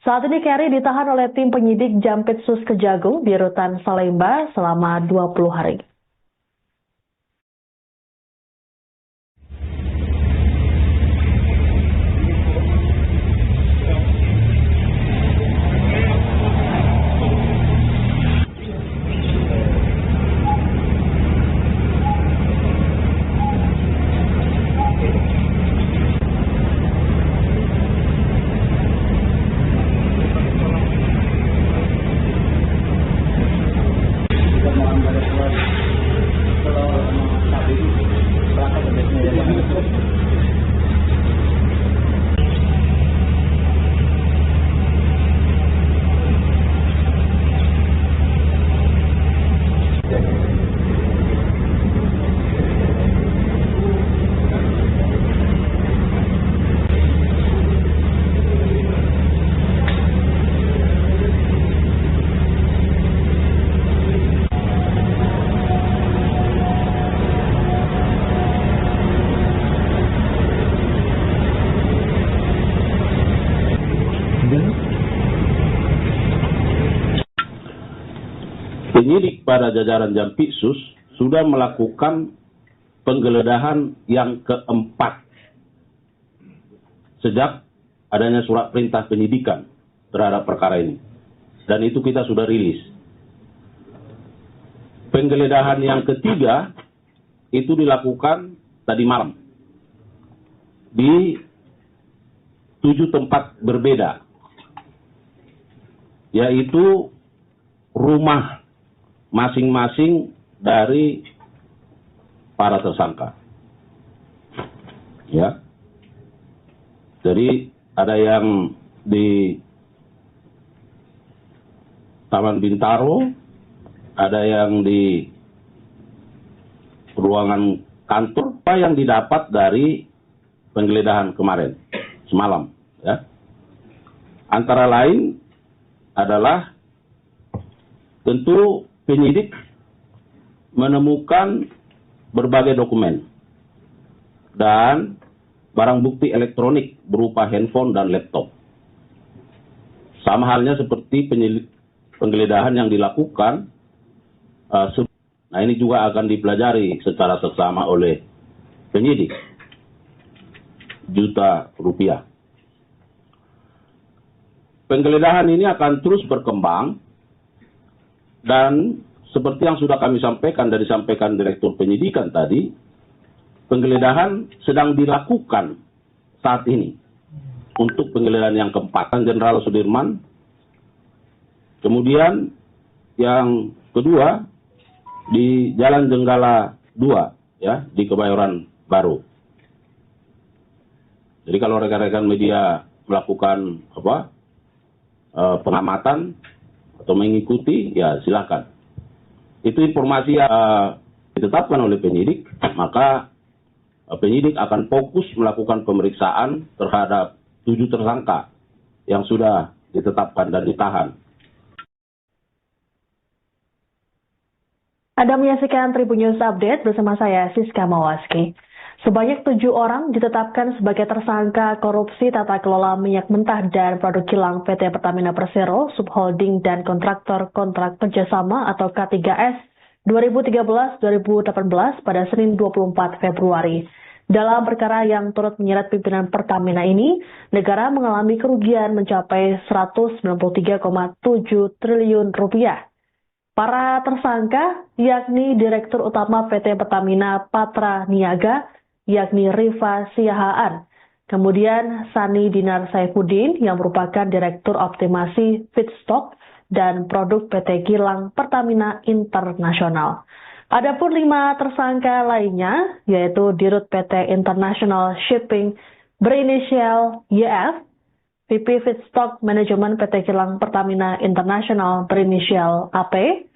Saat ini Keri ditahan oleh tim penyidik Jampitsus Kejagung di Rutan Salemba selama 20 hari. penyidik pada jajaran Jampitsus sudah melakukan penggeledahan yang keempat sejak adanya surat perintah penyidikan terhadap perkara ini. Dan itu kita sudah rilis. Penggeledahan yang ketiga itu dilakukan tadi malam di 7 tempat berbeda, yaitu rumah masing-masing dari para tersangka. Ya. Jadi ada yang di Taman Bintaro, ada yang di ruangan kantor. Apa yang didapat dari penggeledahan kemarin, semalam, ya, antara lain adalah tentu penyidik menemukan berbagai dokumen dan barang bukti elektronik berupa handphone dan laptop. Sama halnya seperti penggeledahan yang dilakukan. Nah, ini juga akan dipelajari secara seksama oleh penyidik. Juta rupiah. Penggeledahan ini akan terus berkembang dan seperti yang sudah kami sampaikan dari disampaikan Direktur Penyidikan tadi, penggeledahan sedang dilakukan saat ini untuk penggeledahan yang keempat, Jenderal Sudirman. Kemudian yang kedua di Jalan Jenggala 2, ya, di Kebayoran Baru. Jadi kalau rekan-rekan media melakukan pengamatan atau mengikuti, ya silakan. Itu informasi yang ditetapkan oleh penyidik, maka penyidik akan fokus melakukan pemeriksaan terhadap 7 tersangka yang sudah ditetapkan dan ditahan. Anda menyaksikan Tribun News Update bersama saya, Siska Mawaski. Sebanyak 7 orang ditetapkan sebagai tersangka korupsi tata kelola minyak mentah dan produk kilang PT Pertamina Persero, Subholding dan Kontraktor Kontrak Kerjasama atau K3S 2013-2018 pada Senin 24 Februari. Dalam perkara yang turut menyeret pimpinan Pertamina ini, negara mengalami kerugian mencapai 193,7 triliun rupiah. Para tersangka yakni Direktur Utama PT Pertamina Patra Niaga, yakni Rifa Siahaan. Kemudian Sani Dinar Saifuddin yang merupakan Direktur Optimasi Feedstock dan Produk PT Kilang Pertamina Internasional. Adapun 5 tersangka lainnya yaitu Dirut PT International Shipping berinisial YF, VP Feedstock Manajemen PT Kilang Pertamina Internasional berinisial AP,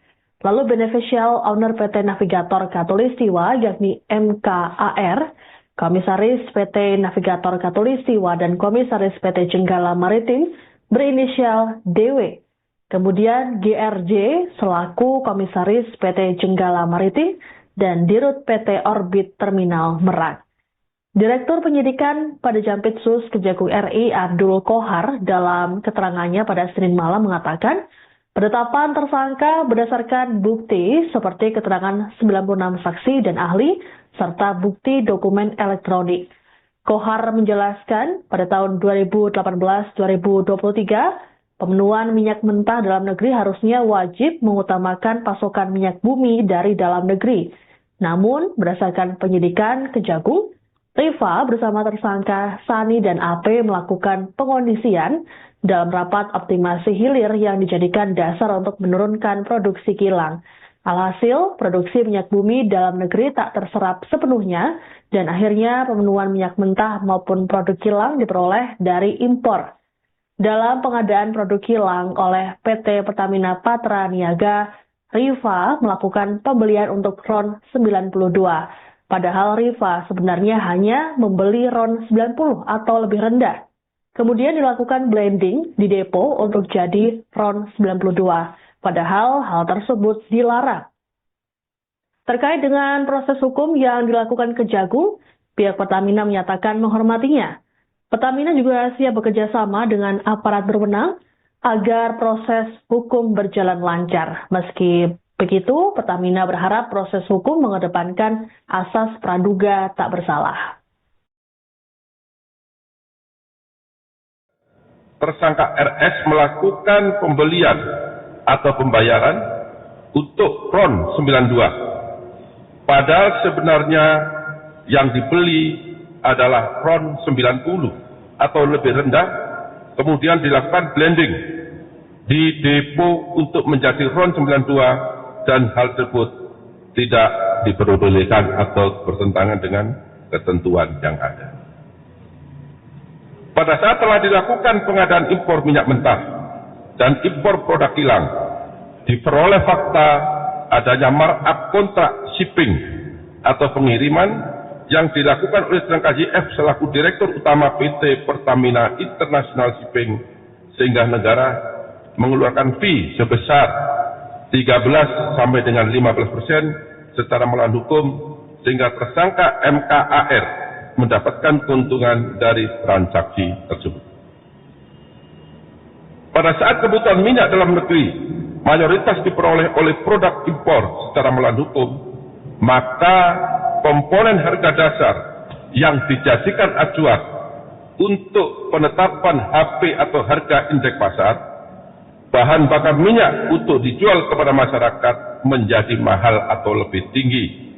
lalu Beneficial Owner PT Navigator Katulistiwa yakni MKAR, Komisaris PT Navigator Katulistiwa dan Komisaris PT Jenggala Maritim berinisial DW. Kemudian GRJ selaku Komisaris PT Jenggala Maritim dan Dirut PT Orbit Terminal Merak. Direktur Penyidikan pada Jampitsus Kejagung RI Abdul Kohar dalam keterangannya pada Senin malam mengatakan, penetapan tersangka berdasarkan bukti seperti keterangan 96 saksi dan ahli serta bukti dokumen elektronik. Kohar menjelaskan pada tahun 2018-2023, pemenuhan minyak mentah dalam negeri harusnya wajib mengutamakan pasokan minyak bumi dari dalam negeri. Namun, berdasarkan penyidikan Kejagung, Rifa bersama tersangka Sani dan AP melakukan pengondisian dalam rapat optimasi hilir yang dijadikan dasar untuk menurunkan produksi kilang. Alhasil, produksi minyak bumi dalam negeri tak terserap sepenuhnya dan akhirnya pemenuhan minyak mentah maupun produk kilang diperoleh dari impor. Dalam pengadaan produk kilang oleh PT Pertamina Patra Niaga, Rifa melakukan pembelian untuk RON 92. Padahal Rifa sebenarnya hanya membeli RON 90 atau lebih rendah. Kemudian dilakukan blending di depo untuk jadi RON 92. Padahal hal tersebut dilarang. Terkait dengan proses hukum yang dilakukan Kejagung, pihak Pertamina menyatakan menghormatinya. Pertamina juga siap bekerja sama dengan aparat berwenang agar proses hukum berjalan lancar. Meski Begitu, Pertamina berharap proses hukum mengedepankan asas praduga tak bersalah. Tersangka RS melakukan pembelian atau pembayaran untuk RON 92. Padahal sebenarnya yang dibeli adalah RON 90 atau lebih rendah, kemudian dilakukan blending di depo untuk menjadi RON 92 dan hal tersebut tidak diperbolehkan atau bertentangan dengan ketentuan yang ada. Pada saat telah dilakukan pengadaan impor minyak mentah dan impor produk kilang, diperoleh fakta adanya markup kontrak shipping atau pengiriman yang dilakukan oleh tersangka YF selaku Direktur Utama PT Pertamina International Shipping, sehingga negara mengeluarkan fee sebesar 13 sampai dengan 15% secara melawan hukum, sehingga tersangka MKAR mendapatkan keuntungan dari transaksi tersebut. Pada saat kebutuhan minyak dalam negeri mayoritas diperoleh oleh produk impor secara melawan hukum, maka komponen harga dasar yang dijadikan acuan untuk penetapan HP atau harga indeks pasar, bahan bakar minyak untuk dijual kepada masyarakat menjadi mahal atau lebih tinggi,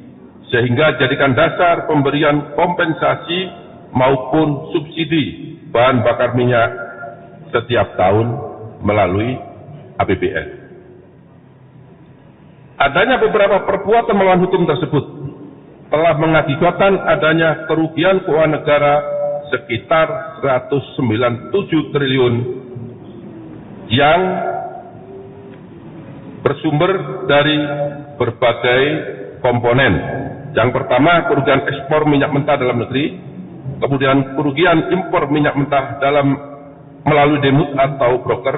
sehingga jadikan dasar pemberian kompensasi maupun subsidi bahan bakar minyak setiap tahun melalui APBN. Adanya beberapa perbuatan melawan hukum tersebut telah mengakibatkan adanya kerugian keuangan negara sekitar 197 triliun yang bersumber dari berbagai komponen. Yang pertama, kerugian ekspor minyak mentah dalam negeri, kemudian kerugian impor minyak mentah melalui demut atau broker,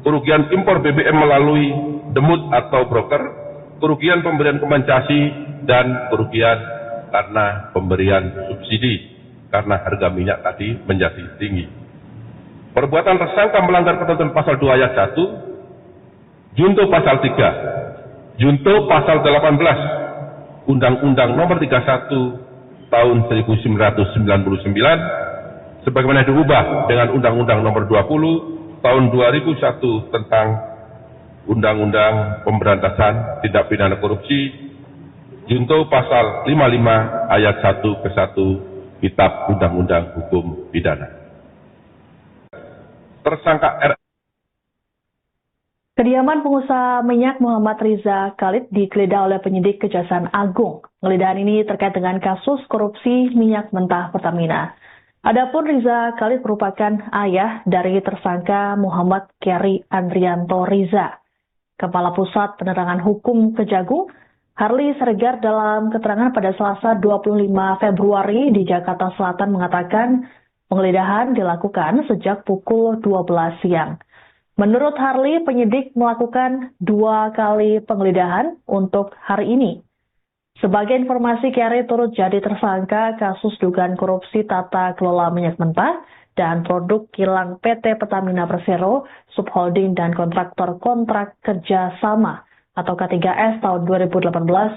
kerugian impor BBM melalui demut atau broker, kerugian pemberian kompensasi, dan kerugian karena pemberian subsidi karena harga minyak tadi menjadi tinggi. Perbuatan tersangka melanggar ketentuan pasal 2 ayat 1, junto pasal 3, junto pasal 18, Undang-Undang Nomor 31 Tahun 1999, sebagaimana diubah dengan Undang-Undang Nomor 20 Tahun 2001 tentang Undang-Undang Pemberantasan Tindak Pidana Korupsi, junto pasal 55 ayat 1 ke 1 Kitab Undang-Undang Hukum Pidana. Tersangka R. Kediaman pengusaha minyak Muhammad Riza Khalid digeledah oleh penyidik Kejaksaan Agung. Penggeledahan ini terkait dengan kasus korupsi minyak mentah Pertamina. Adapun Riza Khalid merupakan ayah dari tersangka Muhammad Keri Andrianto Riza. Kepala Pusat Penerangan Hukum Kejagung, Harli Siregar, dalam keterangan pada Selasa 25 Februari di Jakarta Selatan mengatakan penggeledahan dilakukan sejak pukul 12 siang. Menurut Harli, penyidik melakukan 2 kali penggeledahan untuk hari ini. Sebagai informasi, Keri turut jadi tersangka kasus dugaan korupsi tata kelola minyak mentah dan produk kilang PT Pertamina Persero, subholding dan kontraktor kontrak kerja sama atau K3S tahun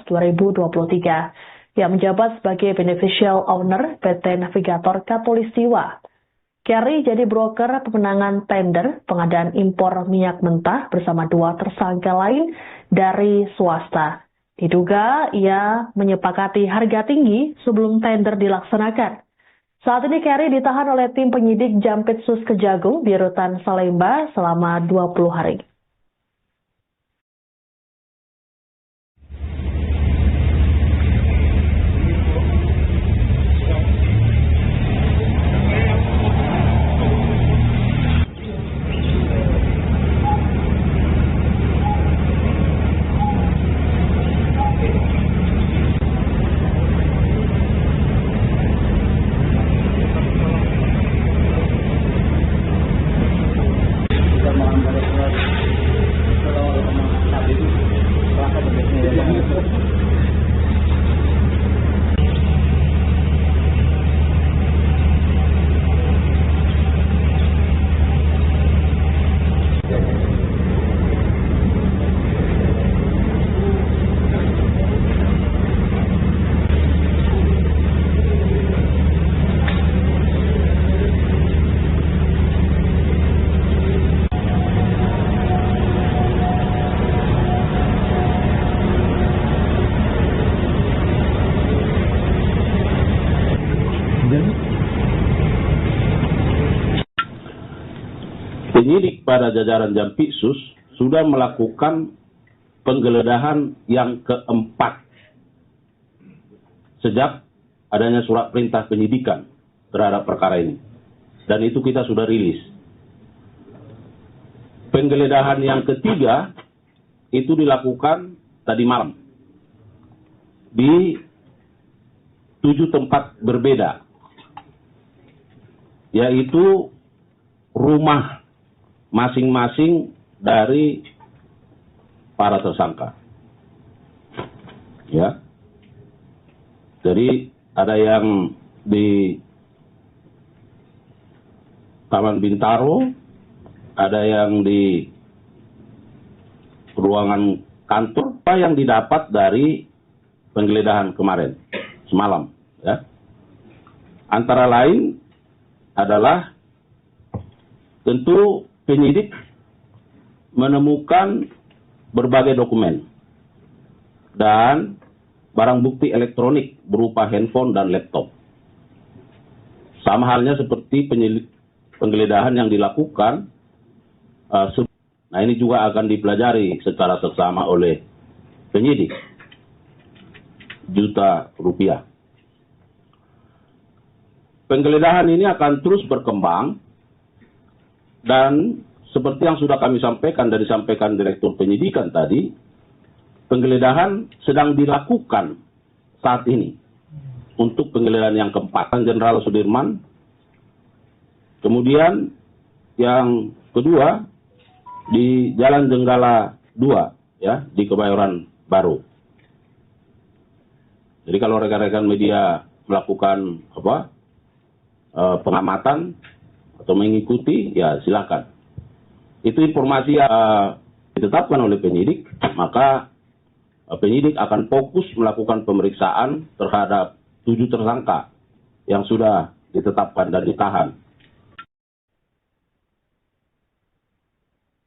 2018-2023 yang menjabat sebagai beneficial owner PT Navigator Katulistiwa. Keri jadi broker pemenangan tender pengadaan impor minyak mentah bersama 2 tersangka lain dari swasta. Diduga ia menyepakati harga tinggi sebelum tender dilaksanakan. Saat ini Keri ditahan oleh tim penyidik Jampitsus Kejagung di Rutan Salemba selama 20 hari. pada jajaran Jampitsus sudah melakukan penggeledahan yang keempat sejak adanya surat perintah penyidikan terhadap perkara ini. Dan itu kita sudah rilis. Penggeledahan yang ketiga itu dilakukan tadi malam di 7 tempat berbeda, yaitu rumah masing-masing dari para tersangka. Ya. Jadi ada yang di Taman Bintaro, ada yang di ruangan kantor. Apa yang didapat dari penggeledahan kemarin, semalam, ya. Antara lain adalah tentu penyidik menemukan berbagai dokumen dan barang bukti elektronik berupa handphone dan laptop. Sama halnya seperti penggeledahan yang dilakukan. Nah, ini juga akan dipelajari secara seksama oleh penyidik. Juta rupiah. Penggeledahan ini akan terus berkembang dan seperti yang sudah kami sampaikan dari disampaikan Direktur Penyidikan tadi, penggeledahan sedang dilakukan saat ini untuk penggeledahan yang keempat. Jenderal Sudirman. Kemudian yang kedua di Jalan Jenggala 2, ya, di Kebayoran Baru. Jadi kalau rekan-rekan media melakukan pengamatan atau mengikuti, ya silakan. Itu informasi yang ditetapkan oleh penyidik, maka penyidik akan fokus melakukan pemeriksaan terhadap 7 tersangka yang sudah ditetapkan dan ditahan.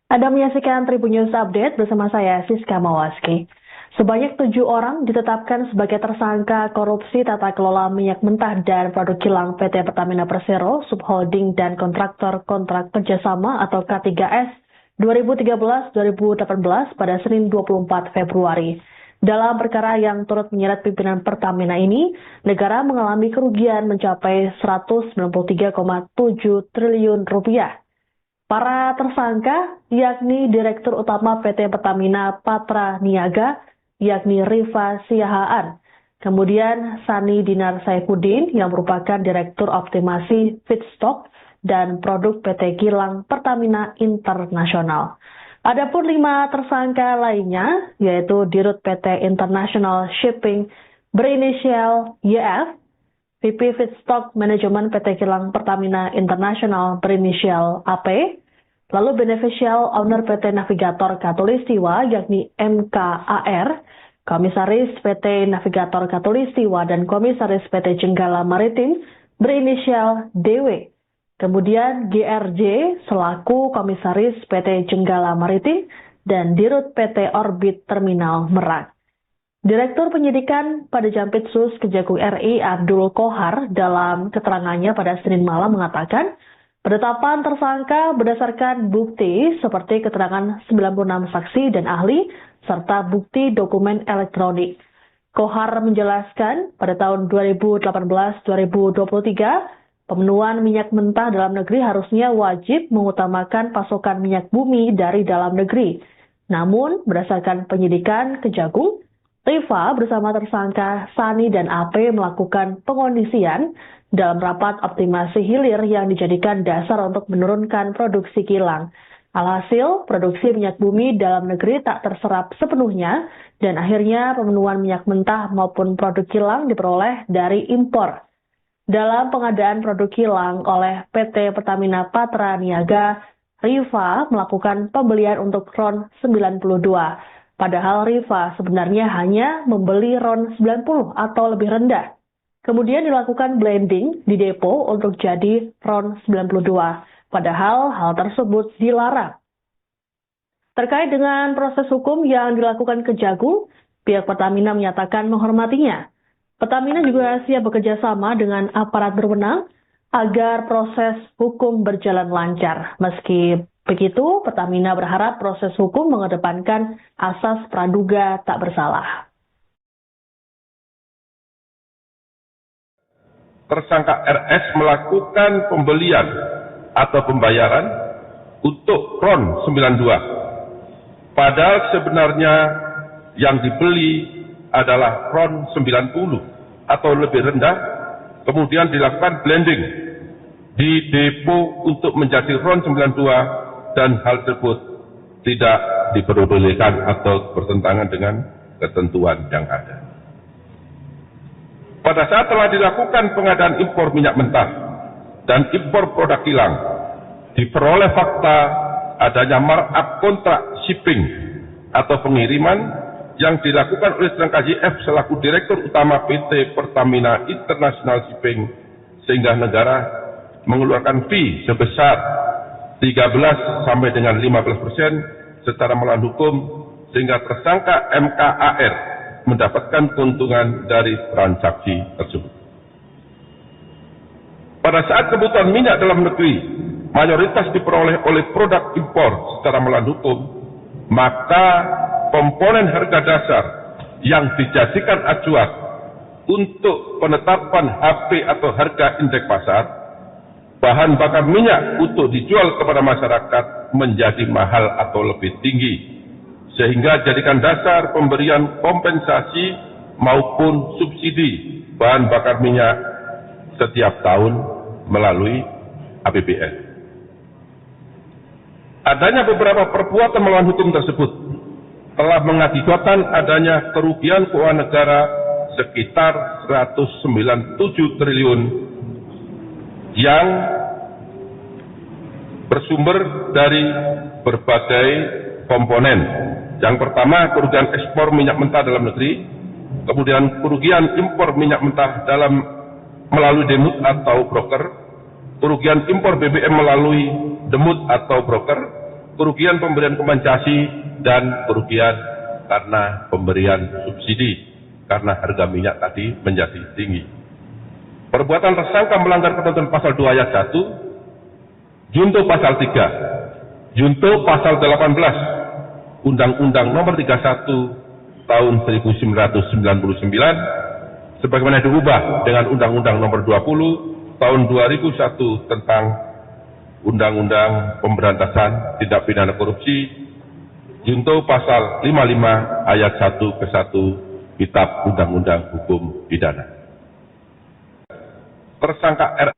Anda menyaksikan Tribun News Update bersama saya, Siska Mawaski. Sebanyak 7 orang ditetapkan sebagai tersangka korupsi tata kelola minyak mentah dan produk kilang PT Pertamina Persero, Subholding dan Kontraktor Kontrak Kerjasama atau K3S 2013-2018 pada Senin 24 Februari. Dalam perkara yang turut menyeret pimpinan Pertamina ini, negara mengalami kerugian mencapai 193,7 triliun rupiah. Para tersangka yakni Direktur Utama PT Pertamina Patra Niaga, yakni Rifa Siahaan. Kemudian Sani Dinar Saifuddin yang merupakan Direktur Optimasi Feedstock dan Produk PT Kilang Pertamina Internasional. Adapun 5 tersangka lainnya yaitu Dirut PT International Shipping berinisial YF, VP Feedstock Manajemen PT Kilang Pertamina Internasional berinisial AP, lalu Beneficial Owner PT Navigator Katulistiwa yakni MKAR, Komisaris PT Navigator Katulistiwa dan Komisaris PT Jenggala Maritim berinisial DW. Kemudian GRJ selaku Komisaris PT Jenggala Maritim dan Dirut PT Orbit Terminal Merak. Direktur Penyidikan pada Jampitsus Kejagung RI Abdul Kohar dalam keterangannya pada Senin malam mengatakan, penetapan tersangka berdasarkan bukti seperti keterangan 96 saksi dan ahli serta bukti dokumen elektronik. Kohar menjelaskan pada tahun 2018-2023, pemenuhan minyak mentah dalam negeri harusnya wajib mengutamakan pasokan minyak bumi dari dalam negeri. Namun, berdasarkan penyidikan Kejagung, Rifa bersama tersangka Sani dan AP melakukan pengondisian dalam rapat optimasi hilir yang dijadikan dasar untuk menurunkan produksi kilang. Alhasil, produksi minyak bumi dalam negeri tak terserap sepenuhnya dan akhirnya pemenuhan minyak mentah maupun produk kilang diperoleh dari impor. Dalam pengadaan produk kilang oleh PT Pertamina Patra Niaga, Rifa melakukan pembelian untuk RON 92. Padahal Rifa sebenarnya hanya membeli RON 90 atau lebih rendah. Kemudian dilakukan blending di depo untuk jadi RON 92. Padahal hal tersebut dilarang. Terkait dengan proses hukum yang dilakukan Kejagung, pihak Pertamina menyatakan menghormatinya. Pertamina juga siap bekerja sama dengan aparat berwenang agar proses hukum berjalan lancar. Meski Begitu, Pertamina berharap proses hukum mengedepankan asas praduga tak bersalah. Tersangka RS melakukan pembelian atau pembayaran untuk RON 92. Padahal sebenarnya yang dibeli adalah RON 90 atau lebih rendah, kemudian dilakukan blending di depo untuk menjadi RON 92 dan hal tersebut tidak diperbolehkan atau bertentangan dengan ketentuan yang ada. Pada saat telah dilakukan pengadaan impor minyak mentah dan impor produk kilang, diperoleh fakta adanya markup kontrak shipping atau pengiriman yang dilakukan oleh tersangka YF selaku Direktur Utama PT Pertamina International Shipping, sehingga negara mengeluarkan fee sebesar 13 sampai dengan 15% secara melawan hukum, sehingga tersangka MKAR mendapatkan keuntungan dari transaksi tersebut. Pada saat kebutuhan minyak dalam negeri mayoritas diperoleh oleh produk impor secara melawan hukum, maka komponen harga dasar yang dijadikan acuan untuk penetapan HP atau harga indeks pasar, bahan bakar minyak untuk dijual kepada masyarakat menjadi mahal atau lebih tinggi, sehingga jadikan dasar pemberian kompensasi maupun subsidi bahan bakar minyak setiap tahun melalui APBN. Adanya beberapa perbuatan melawan hukum tersebut telah mengakibatkan adanya kerugian keuangan negara sekitar 197 triliun yang bersumber dari berbagai komponen. Yang pertama, kerugian ekspor minyak mentah dalam negeri, kemudian kerugian impor minyak mentah melalui demut atau broker, kerugian impor BBM melalui demut atau broker, kerugian pemberian kompensasi, dan kerugian karena pemberian subsidi karena harga minyak tadi menjadi tinggi. Perbuatan tersangka melanggar ketentuan pasal 2 ayat 1, junto pasal 3, junto pasal 18, Undang-Undang Nomor 31 Tahun 1999, sebagaimana diubah dengan Undang-Undang Nomor 20 Tahun 2001 tentang Undang-Undang Pemberantasan Tindak Pidana Korupsi, junto pasal 55 ayat 1 ke 1 Kitab Undang-Undang Hukum Pidana. Tersangka R.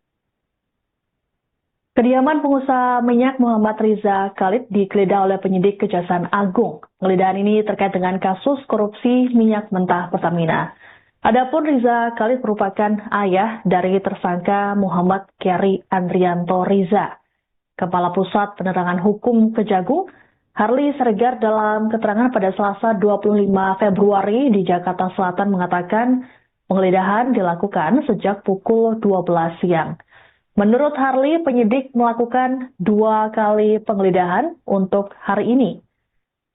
Kediaman pengusaha minyak Muhammad Riza Khalid digeledah oleh penyidik Kejaksaan Agung. Penggeledahan ini terkait dengan kasus korupsi minyak mentah Pertamina. Adapun Riza Khalid merupakan ayah dari tersangka Muhammad Kyari Andrianto Riza. Kepala Pusat Penerangan Hukum Kejagung, Harli Siregar, dalam keterangan pada Selasa 25 Februari di Jakarta Selatan mengatakan penggeledahan dilakukan sejak pukul 12 siang. Menurut Harli, penyidik melakukan 2 kali penggeledahan untuk hari ini.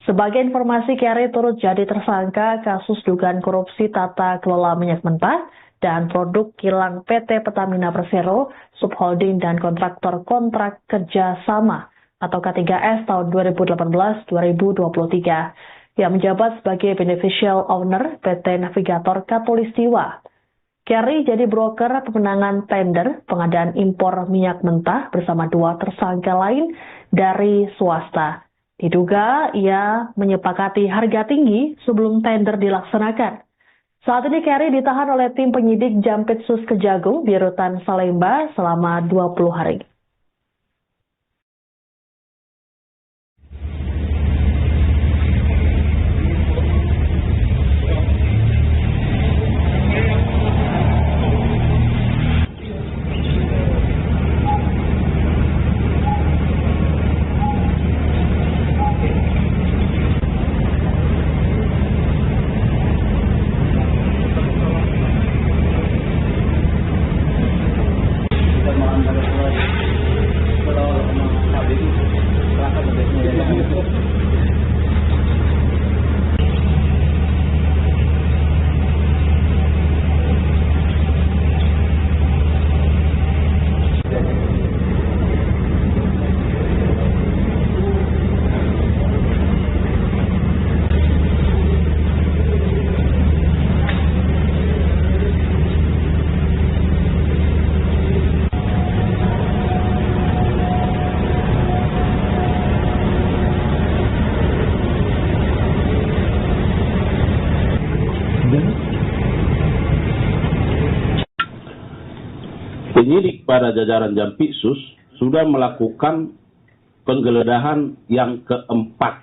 Sebagai informasi, Kyari turut jadi tersangka kasus dugaan korupsi tata kelola minyak mentah dan produk kilang PT Pertamina Persero, Subholding dan Kontraktor Kontrak Kerja Sama atau K3S tahun 2018-2023 yang menjabat sebagai beneficial owner PT Navigator Katulistiwa. Kyari jadi broker pemenangan tender pengadaan impor minyak mentah bersama 2 tersangka lain dari swasta. Diduga ia menyepakati harga tinggi sebelum tender dilaksanakan. Saat ini Kyari ditahan oleh tim penyidik Jampitsus Kejagung di Rutan Salemba selama 20 hari. penyidik pada jajaran Jampitsus sudah melakukan penggeledahan yang keempat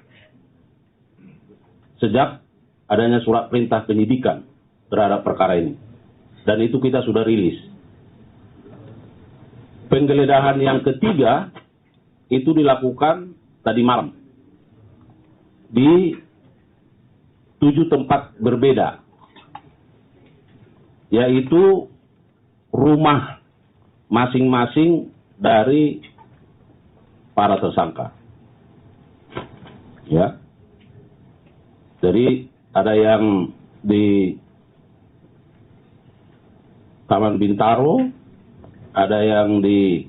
sejak adanya surat perintah penyidikan terhadap perkara ini. Dan itu kita sudah rilis. Penggeledahan yang ketiga itu dilakukan tadi malam di 7 tempat berbeda, yaitu rumah masing-masing dari para tersangka. Ya. Jadi ada yang di Taman Bintaro, ada yang di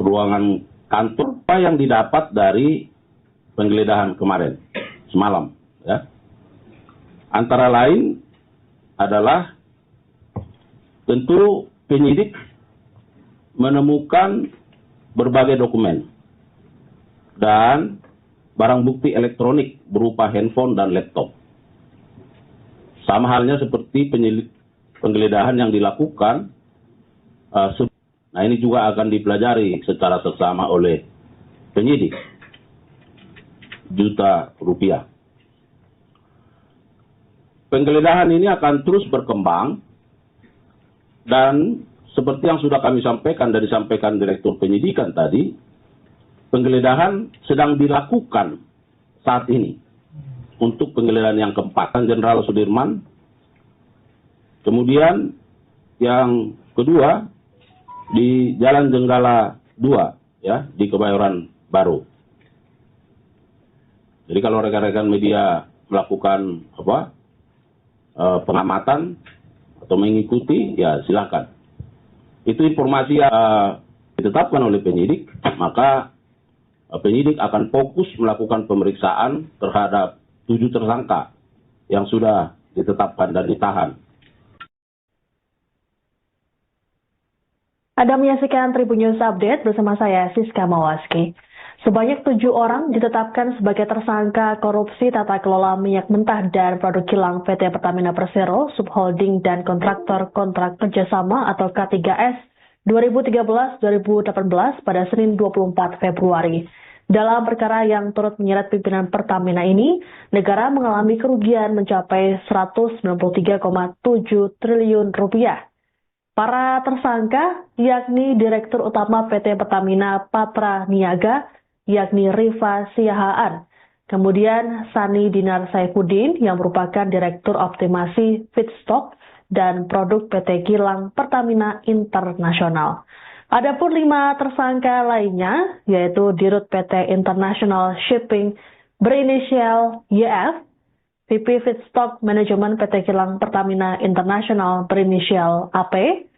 ruangan kantor. Apa yang didapat dari penggeledahan kemarin, semalam, ya. Antara lain adalah tentu penyidik menemukan berbagai dokumen dan barang bukti elektronik berupa handphone dan laptop. Sama halnya seperti penggeledahan yang dilakukan. Nah, ini juga akan dipelajari secara seksama oleh penyidik. Juta rupiah. Penggeledahan ini akan terus berkembang dan seperti yang sudah kami sampaikan dan disampaikan Direktur Penyidikan tadi, penggeledahan sedang dilakukan saat ini untuk penggeledahan yang keempat, Jenderal Sudirman. Kemudian yang kedua di Jalan Jenggala 2, ya, di Kebayoran Baru. Jadi kalau rekan-rekan media melakukan pengamatan atau mengikuti, ya silakan. Itu informasi yang ditetapkan oleh penyidik, maka penyidik akan fokus melakukan pemeriksaan terhadap 7 tersangka yang sudah ditetapkan dan ditahan. Anda menyaksikan Tribun News Update bersama saya, Siska Mawaski. Sebanyak 7 orang ditetapkan sebagai tersangka korupsi tata kelola minyak mentah dan produk kilang PT Pertamina Persero, Subholding dan Kontraktor Kontrak Kerjasama atau K3S 2013-2018 pada Senin 24 Februari. Dalam perkara yang turut menyeret pimpinan Pertamina ini, negara mengalami kerugian mencapai 193,7 triliun rupiah. Para tersangka yakni Direktur Utama PT Pertamina Patra Niaga, yakni Rifa Siahaan. Kemudian Sani Dinar Saifuddin yang merupakan Direktur Optimasi Feedstock dan Produk PT Kilang Pertamina Internasional. Adapun 5 tersangka lainnya yaitu Dirut PT International Shipping berinisial YF, VP Feedstock Manajemen PT Kilang Pertamina Internasional berinisial AP,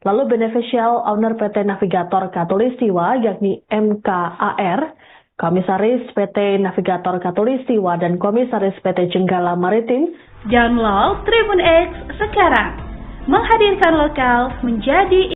lalu Beneficial Owner PT Navigator Katulistiwa yakni MKAR, Komisaris PT Navigator Katulistiwa dan Komisaris PT Jenggala Maritim. Download Tribun X sekarang, menghadirkan lokal menjadi